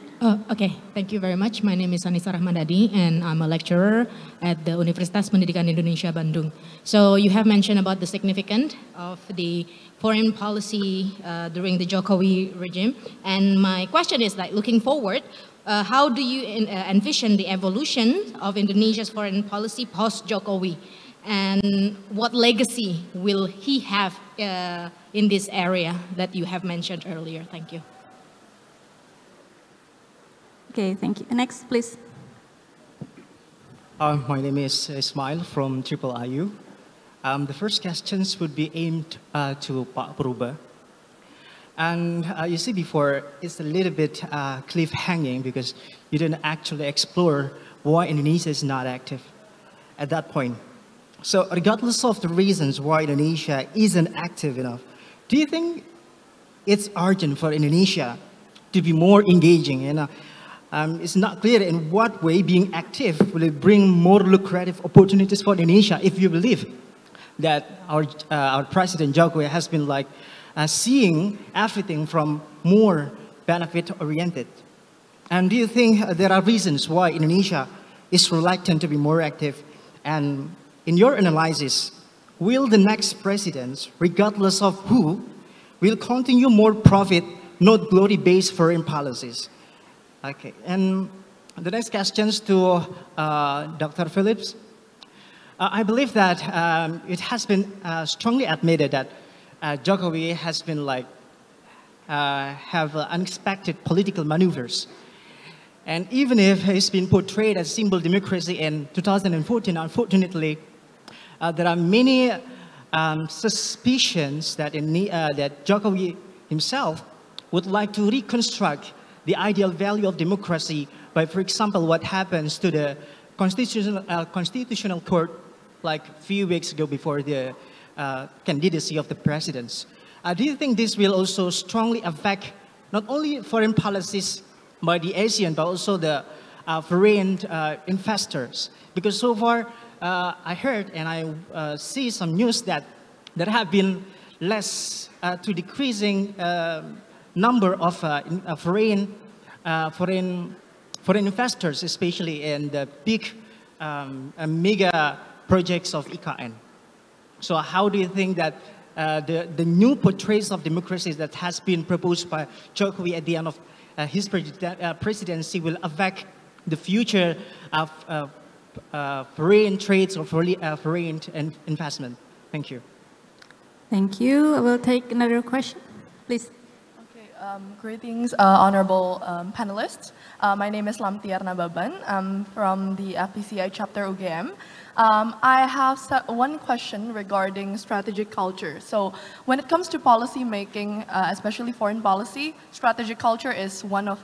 Okay, thank you very much. My name is Anissa Rahmandadi and I'm a lecturer at the Universitas Pendidikan Indonesia, Bandung. So you have mentioned about the significance of the foreign policy during the Jokowi regime. And my question is, like, looking forward, how do you envision the evolution of Indonesia's foreign policy post-Jokowi? And what legacy will he have in this area that you have mentioned earlier? Thank you. Okay, thank you. Next, please. My name is Ismail from Triple IU. The first questions would be aimed to Pak Purba. And you see before, it's a little bit cliffhanging because you didn't actually explore why Indonesia is not active at that point. So regardless of the reasons why Indonesia isn't active enough, do you think it's urgent for Indonesia to be more engaging? It's not clear in what way being active will bring more lucrative opportunities for Indonesia if you believe that our President Jokowi has been like seeing everything from more benefit-oriented. And do you think there are reasons why Indonesia is reluctant to be more active? And in your analysis, will the next presidents, regardless of who, will continue more profit, not glory-based foreign policies? Okay, and the next questions to Dr. Phillips. I believe that it has been strongly admitted that Jokowi has been like, have unexpected political maneuvers. And even if he's been portrayed as simple democracy in 2014, unfortunately, there are many suspicions that, that Jokowi himself would like to reconstruct the ideal value of democracy by, for example, what happens to the constitutional court like a few weeks ago before the candidacy of the presidents. Do you think this will also strongly affect not only foreign policies by the ASEAN, but also the foreign investors? Because so far, I heard and I see some news that there have been less to decreasing number of foreign investors, especially in the big mega projects of IKN. So how do you think that the new portrayals of democracy that has been proposed by Jokowi at the end of his presidency will affect the future of foreign trades or foreign investment? Thank you. Thank you. I will take another question, please. Greetings, honorable panelists. My name is Lamtiar Nababan. I'm from the FPCI chapter UGM. I have one question regarding strategic culture. So when it comes to policy making, especially foreign policy, strategic culture is one of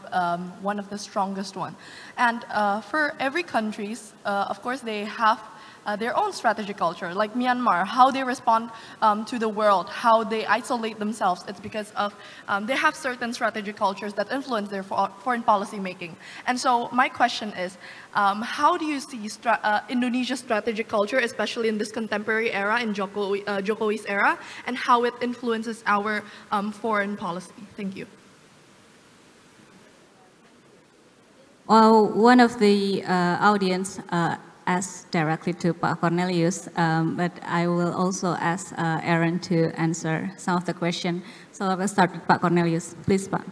the strongest one. And for every countries, of course, they have their own strategic culture, like Myanmar, how they respond to the world, how they isolate themselves. It's because of they have certain strategic cultures that influence their foreign policy making. And so my question is, how do you see Indonesia's strategic culture, especially in this contemporary era, in Jokowi's era, and how it influences our foreign policy? Thank you. Well, one of the audience asked directly to Pak Cornelius, but I will also ask Aaron to answer some of the question. So I will start with Pak Cornelius. Please, Pak.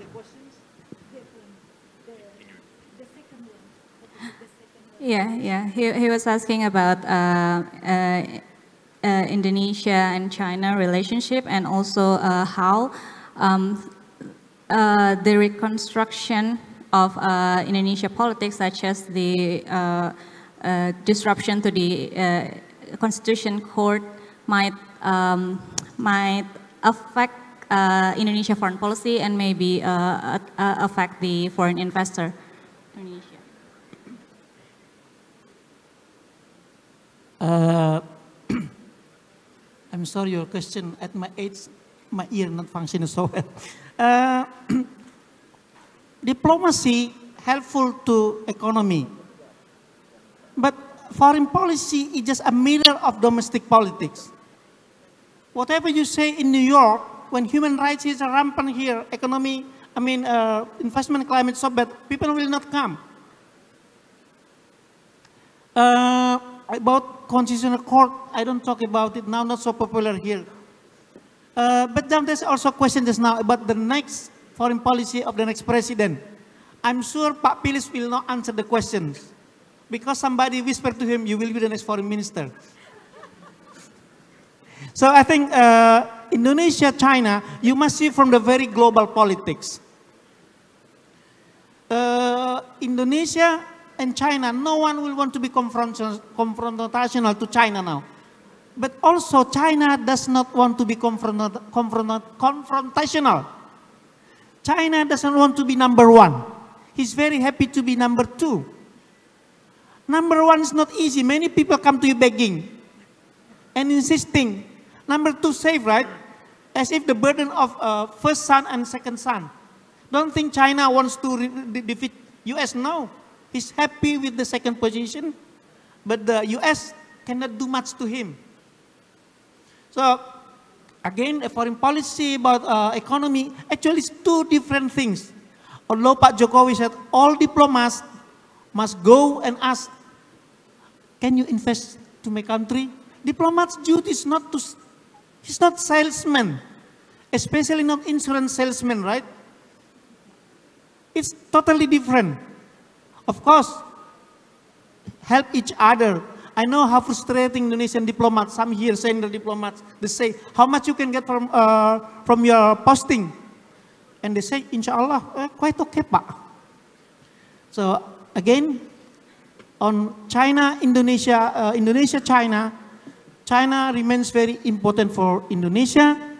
Yeah. He was asking about Indonesia and China relationship, and also how the reconstruction of Indonesia politics, such as the disruption to the Constitution Court, might affect Indonesia foreign policy and maybe affect the foreign investor. Indonesia. I'm sorry, your question at my age, my ear not functioning so well. Diplomacy helpful to economy, but foreign policy is just a mirror of domestic politics. Whatever you say in New York, when human rights is rampant here, economy, investment climate so bad, people will not come. About Constitutional Court, I don't talk about it now, not so popular here. But then there's also a question just now about the next foreign policy of the next president. I'm sure Pak Pilis will not answer the questions because somebody whispered to him, you will be the next foreign minister. So I think Indonesia, China, you must see from the very global politics. Indonesia and China, no one will want to be confrontational to China now. But also China does not want to be confrontational. China doesn't want to be number one. He's very happy to be number two. Number one is not easy. Many people come to you begging and insisting. Number two safe, right? As if the burden of first son and second son. Don't think China wants to defeat US. No. He's happy with the second position. But the US cannot do much to him. So, again, a foreign policy about economy, actually it's two different things. Although Pak Jokowi said all diplomats must go and ask, can you invest to my country? Diplomats' duty is not to, he's not salesman, especially not insurance salesman, right? It's totally different. Of course, help each other. I know how frustrating Indonesian diplomats, some here saying the diplomats, they say, how much you can get from your posting? And they say, inshallah, quite okay, Pak. So again, on China, Indonesia, Indonesia, China, China remains very important for Indonesia.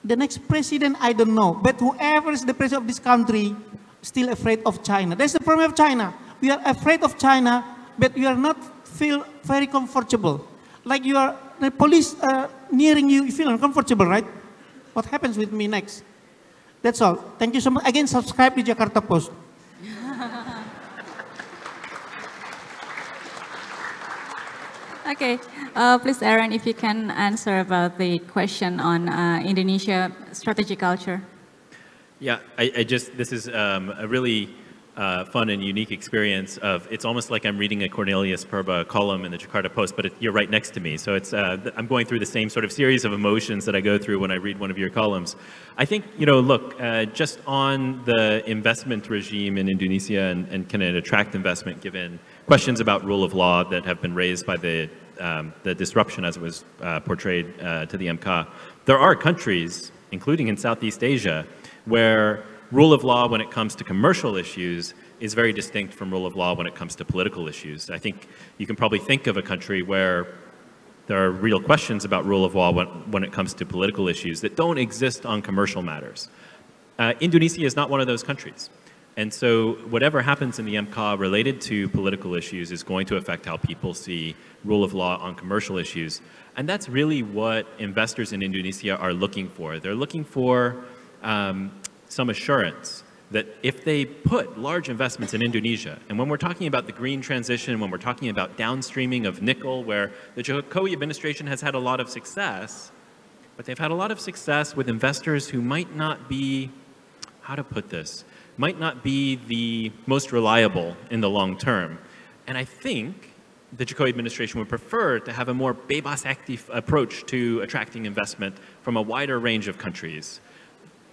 The next president, I don't know, but whoever is the president of this country, still afraid of China. That's the problem of China. We are afraid of China, but we are not feel very comfortable. Like the police nearing you, you feel uncomfortable, right? What happens with me next? That's all. Thank you so much. Again, subscribe to Jakarta Post. Okay, please, Aaron, if you can answer about the question on Indonesia strategy culture. Yeah, this is a really fun and unique experience of, it's almost like I'm reading a Cornelius Purba column in the Jakarta Post, but you're right next to me. So it's, I'm going through the same sort of series of emotions that I go through when I read one of your columns. I think, you know, look, just on the investment regime in Indonesia and can it attract investment given questions about rule of law that have been raised by the disruption as it was portrayed to the MK. There are countries, including in Southeast Asia, where rule of law when it comes to commercial issues is very distinct from rule of law when it comes to political issues. I think you can probably think of a country where there are real questions about rule of law when it comes to political issues that don't exist on commercial matters. Indonesia is not one of those countries. And so whatever happens in the MK related to political issues is going to affect how people see rule of law on commercial issues. And that's really what investors in Indonesia are looking for. They're looking for some assurance that if they put large investments in Indonesia, and when we're talking about the green transition, when we're talking about downstreaming of nickel, where the Jokowi administration has had a lot of success, but they've had a lot of success with investors who might not be, how to put this, might not be the most reliable in the long term. And I think the Jokowi administration would prefer to have a more bebas aktif approach to attracting investment from a wider range of countries,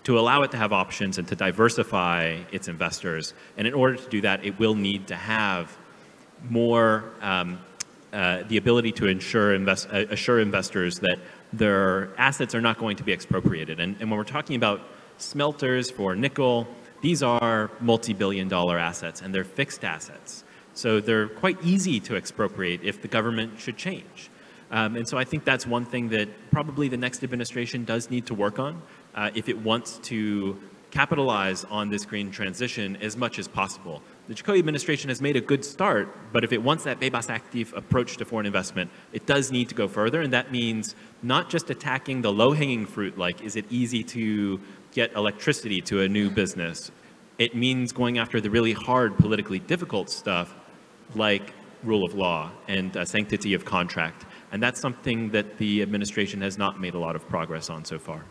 to allow it to have options and to diversify its investors. And in order to do that, it will need to have more the ability to assure investors that their assets are not going to be expropriated. And when we're talking about smelters for nickel, these are multi-billion-dollar assets, and they're fixed assets. So they're quite easy to expropriate if the government should change. And so I think that's one thing that probably the next administration does need to work on if it wants to capitalize on this green transition as much as possible. The Jokowi administration has made a good start, but if it wants that bebas aktif approach to foreign investment, it does need to go further, and that means not just attacking the low-hanging fruit, like is it easy to get electricity to a new business. It means going after the really hard, politically difficult stuff like rule of law and sanctity of contract. And that's something that the administration has not made a lot of progress on so far.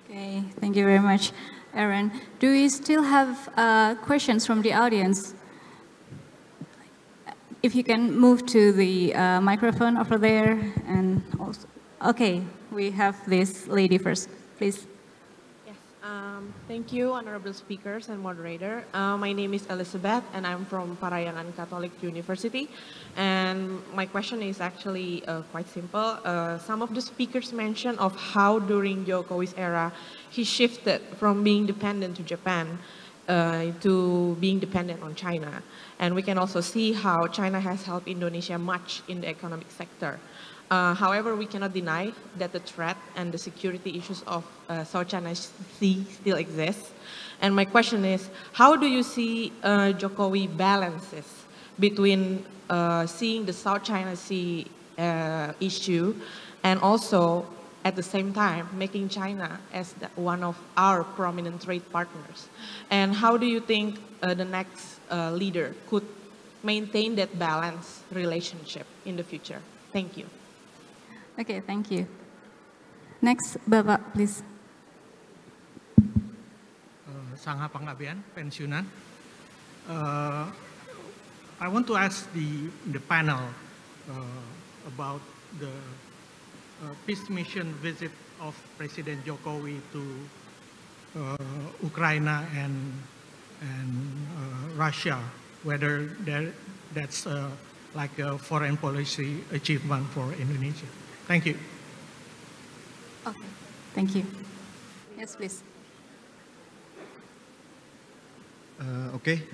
Okay, thank you very much, Aaron. Do we still have questions from the audience? If you can move to the microphone over there, and also, okay, we have this lady first, please. Thank you, honorable speakers and moderator. My name is Elizabeth, and I'm from Parayangan Catholic University. And my question is actually quite simple. Some of the speakers mentioned of how during Jokowi's era, he shifted from being dependent to Japan to being dependent on China. And we can also see how China has helped Indonesia much in the economic sector. However, we cannot deny that the threat and the security issues of South China Sea still exist. And my question is, how do you see Jokowi balances between seeing the South China Sea issue and also at the same time making China as one of our prominent trade partners? And how do you think the next leader could maintain that balanced relationship in the future? Thank you. Okay, thank you. Next, Bapak, please. Sangha Panggabean, pensiunan. I want to ask the panel about the peace mission visit of President Jokowi to Ukraine and Russia, whether that's like a foreign policy achievement for Indonesia. Thank you. Okay, thank you. Yes, please.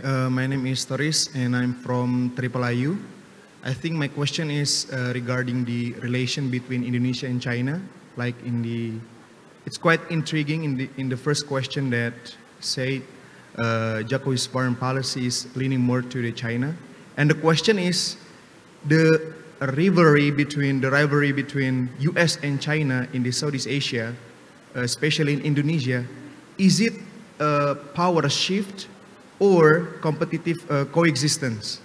My name is Toris and I'm from IIIU. I think my question is regarding the relation between Indonesia and China. Like it's quite intriguing in the first question that said Jokowi's foreign policy is leaning more to the China. And the question is, the a rivalry between US and China in the Southeast Asia, especially in Indonesia, is it a power shift or competitive coexistence?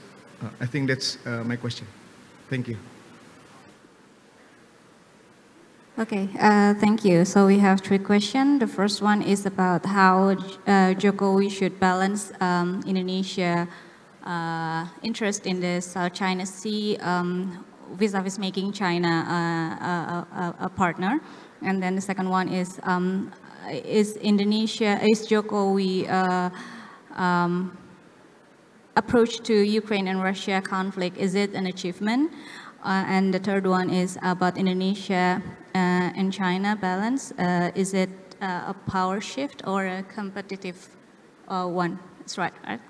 I think that's my question. Thank you. Okay, thank you. So we have three questions. The first one is about how Jokowi should balance Indonesia interest in the South China Sea vis-a-vis making China a partner. And then the second one is Jokowi approach to Ukraine and Russia conflict, is it an achievement? And the third one is about Indonesia and China balance. Is it a power shift or a competitive one? That's right, right?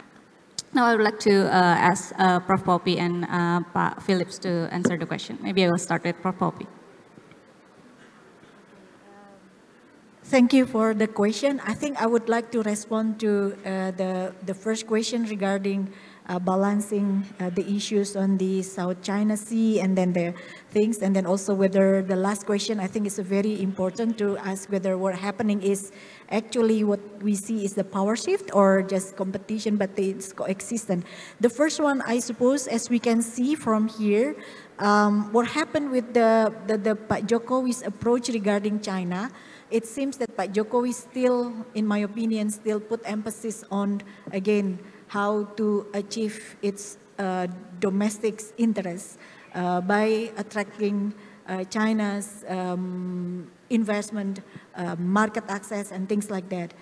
Now I would like to ask Prof. Poppy and Pak Phillips to answer the question. Maybe I will start with Prof. Poppy. Thank you for the question. I think I would like to respond to the first question regarding balancing the issues on the South China Sea and then the things, and then also whether the last question, I think it's very important to ask whether what happening is actually what we see is the power shift or just competition, but it's coexistent. The first one, I suppose, as we can see from here, what happened with the Pak Jokowi's approach regarding China, it seems that Pak Jokowi still, in my opinion, still put emphasis on, again, how to achieve its domestic interests by attracting China's investment, market access, and things like that.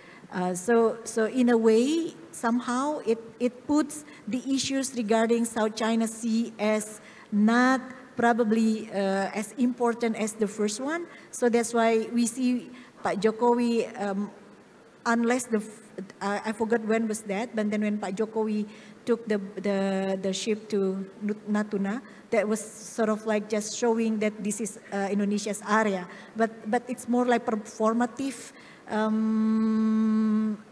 So in a way, somehow it puts the issues regarding South China Sea as not probably as important as the first one. So that's why we see Pak Jokowi, unless I forgot when was that, but then when Pak Jokowi took the ship to Natuna, that was sort of like just showing that this is Indonesia's area. But it's more like performative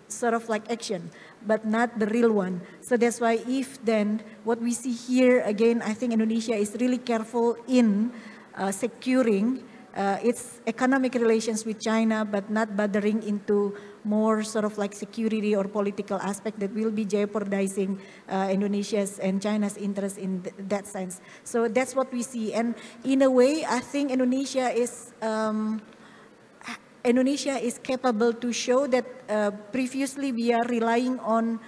sort of like action, but not the real one. So that's why if then what we see here, again, I think Indonesia is really careful in securing its economic relations with China, but not bothering into more sort of like security or political aspect that will be jeopardizing Indonesia's and China's interest in that sense. So that's what we see. And in a way, I think Indonesia is capable to show that previously we are relying on,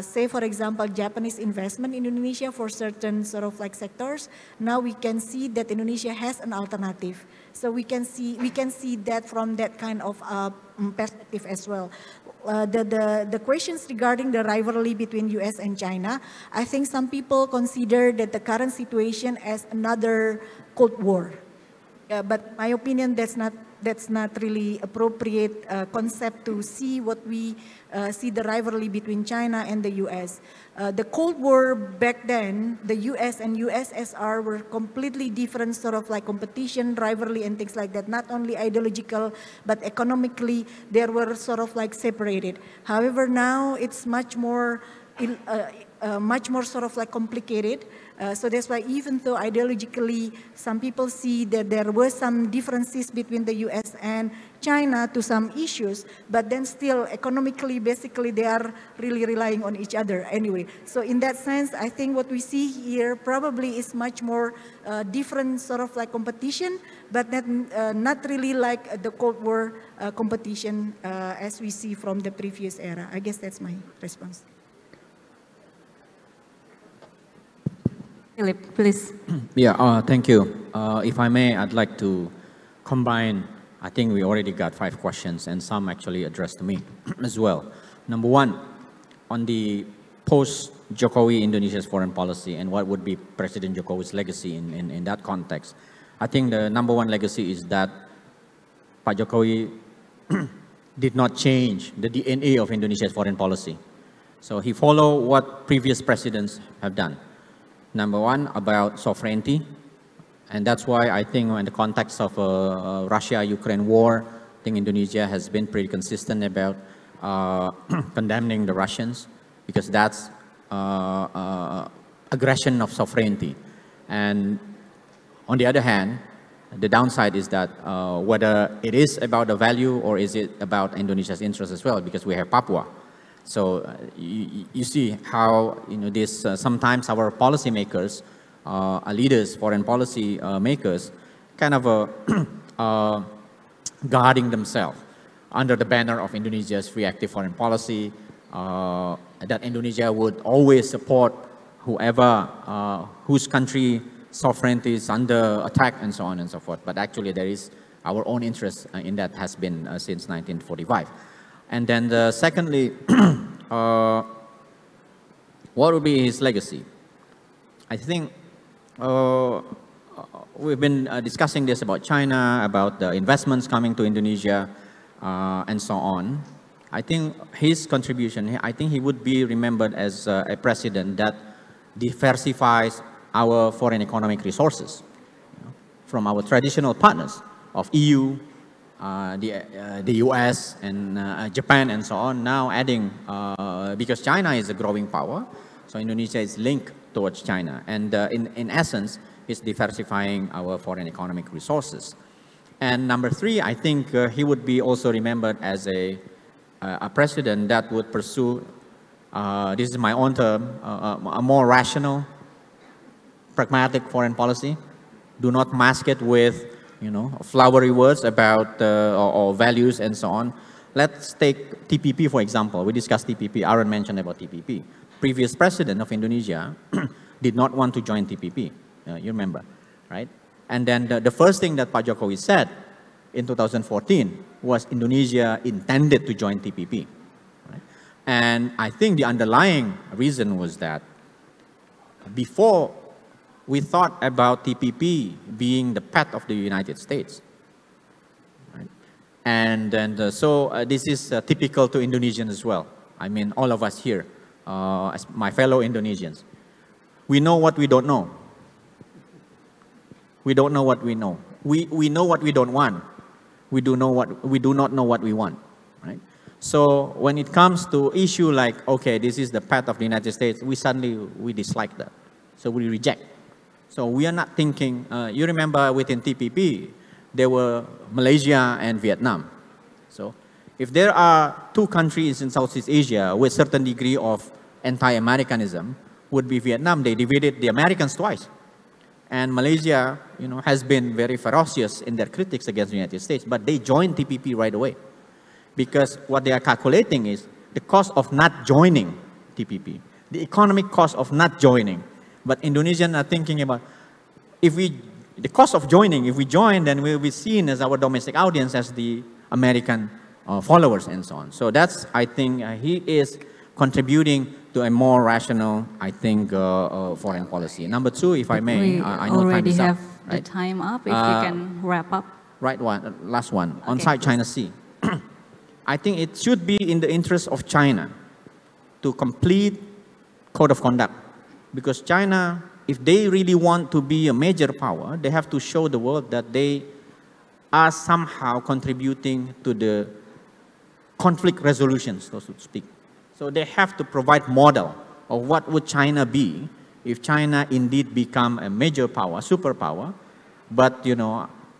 say for example, Japanese investment in Indonesia for certain sort of like sectors. Now we can see that Indonesia has an alternative. So we can see that from that kind of perspective as well. The questions regarding the rivalry between US and China, I think some people consider that the current situation as another Cold War. But my opinion, that's not really appropriate concept to see what we see the rivalry between China and the US. The Cold War back then, the US and USSR were completely different sort of like competition, rivalry and things like that. Not only ideological, but economically, they were sort of like separated. However, now it's much more sort of like complicated. So that's why even though ideologically some people see that there were some differences between the US and China to some issues, but then still economically, basically they are really relying on each other anyway. So in that sense, I think what we see here probably is much more different sort of like competition, but not really like the Cold War competition as we see from the previous era. I guess that's my response. Philip, please. Yeah, thank you. If I may, I'd like to combine, I think we already got 5 questions and some actually addressed to me as well. Number one, on the post-Jokowi Indonesia's foreign policy and what would be President Jokowi's legacy in that context. I think the number one legacy is that Pak Jokowi did not change the DNA of Indonesia's foreign policy. So he followed what previous presidents have done. Number one, about sovereignty. And that's why I think in the context of Russia-Ukraine war, I think Indonesia has been pretty consistent about condemning the Russians, because that's aggression of sovereignty. And On the other hand, the downside is that whether it is about the value or is it about Indonesia's interest as well, because we have Papua. So you see how this sometimes our policymakers, leaders, foreign policy makers, kind of guarding themselves under the banner of Indonesia's free active foreign policy, that Indonesia would always support whoever whose country sovereignty is under attack and so on and so forth. But actually there is our own interest in that has been since 1945. And then secondly, what would be his legacy? I think we've been discussing this about China, about the investments coming to Indonesia, and so on. I think his contribution, I think he would be remembered as a president that diversifies our foreign economic resources from our traditional partners of EU, the US, and Japan, and so on. Now adding, because China is a growing power, so Indonesia is linked towards China. And in essence, it's diversifying our foreign economic resources. And number three, I think he would be also remembered as a president that would pursue, this is my own term, a more rational, pragmatic foreign policy. Do not mask it with, flowery words about or values and so on. Let's take TPP, for example. We discussed TPP. Aaron mentioned about TPP. Previous president of Indonesia did not want to join TPP. You remember, right? And then the first thing that Pak Jokowi said in 2014 was Indonesia intended to join TPP. Right? And I think the underlying reason was that before we thought about TPP being the pet of the United States. Right? And then, this is typical to Indonesians as well. I mean, all of us here, as my fellow Indonesians, we know what we don't know. We don't know what we know. We know what we don't want. We do not know what we want. Right? So when it comes to issue like, okay, this is the path of the United States, we dislike that. So we reject. So we are not thinking, you remember within TPP, there were Malaysia and Vietnam. So if there are two countries in Southeast Asia with certain degree of anti-Americanism, would be Vietnam. They divided the Americans twice. And Malaysia, has been very ferocious in their critics against the United States, but they joined TPP right away. Because what they are calculating is the cost of not joining TPP, the economic cost of not joining. But Indonesians are thinking about, the cost of joining, if we join, then we'll be seen as our domestic audience as the American followers and so on. So that's, I think, he is contributing to a more rational, I think, foreign policy. Number two, if I may, I know time is up. We already have the time up, if you can wrap up. Right one, last one, okay. On South China Sea. I think it should be in the interest of China to complete code of conduct. Because China, if they really want to be a major power, they have to show the world that they are somehow contributing to the conflict resolution, so to speak. So they have to provide model of what would China be if China indeed become a major power, superpower. But,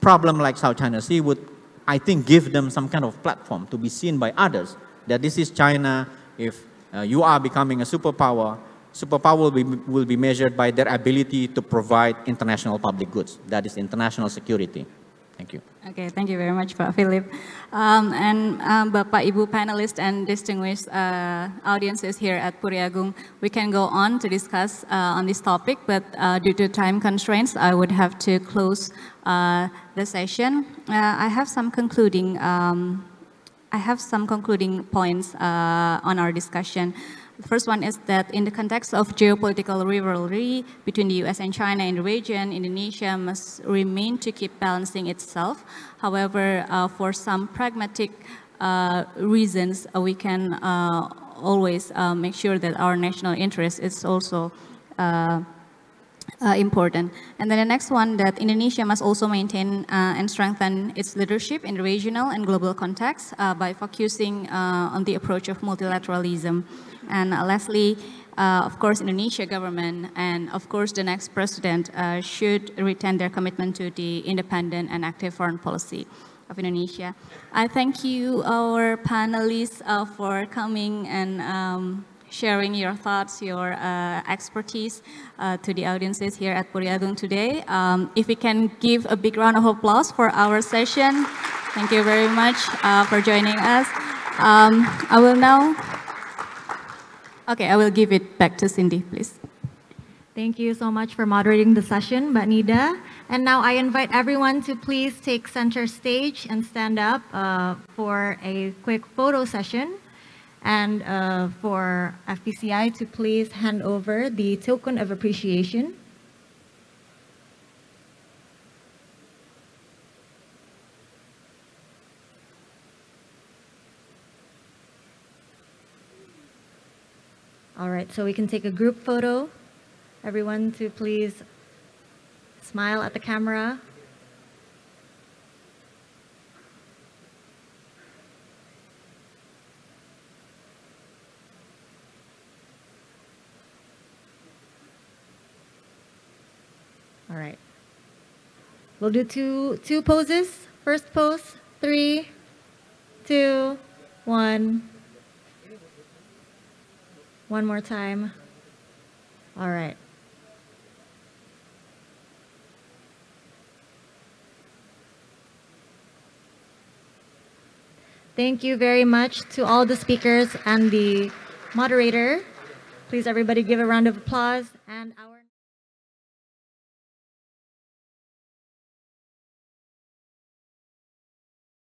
problem like South China Sea would, I think, give them some kind of platform to be seen by others that this is China. If you are becoming a superpower will be measured by their ability to provide international public goods. That is international security. Thank you. Okay, thank you very much, Pak Philip. Bapak, Ibu panelists and distinguished audiences here at Puri Agung, we can go on to discuss on this topic, but due to time constraints, I would have to close the session. I have some concluding points on our discussion. The first one is that in the context of geopolitical rivalry between the US and China in the region, Indonesia must remain to keep balancing itself. However, for some pragmatic reasons, we can always make sure that our national interest is also important. And then the next one, that Indonesia must also maintain and strengthen its leadership in the regional and global context by focusing on the approach of multilateralism. And lastly, of course, Indonesia government and of course the next president should retain their commitment to the independent and active foreign policy of Indonesia. I thank you, our panelists, for coming and sharing your thoughts, your expertise to the audiences here at Puri Agung today. If we can give a big round of applause for our session. Thank you very much for joining us. I will give it back to Cindy, please. Thank you so much for moderating the session, Mbak Nida. And now I invite everyone to please take center stage and stand up for a quick photo session. And for FPCI to please hand over the token of appreciation. All right, so we can take a group photo. Everyone to please smile at the camera. All right. We'll do two poses. First pose, 3, 2, 1. One more time. All right. Thank you very much to all the speakers and the moderator. Please, everybody, give a round of applause. And our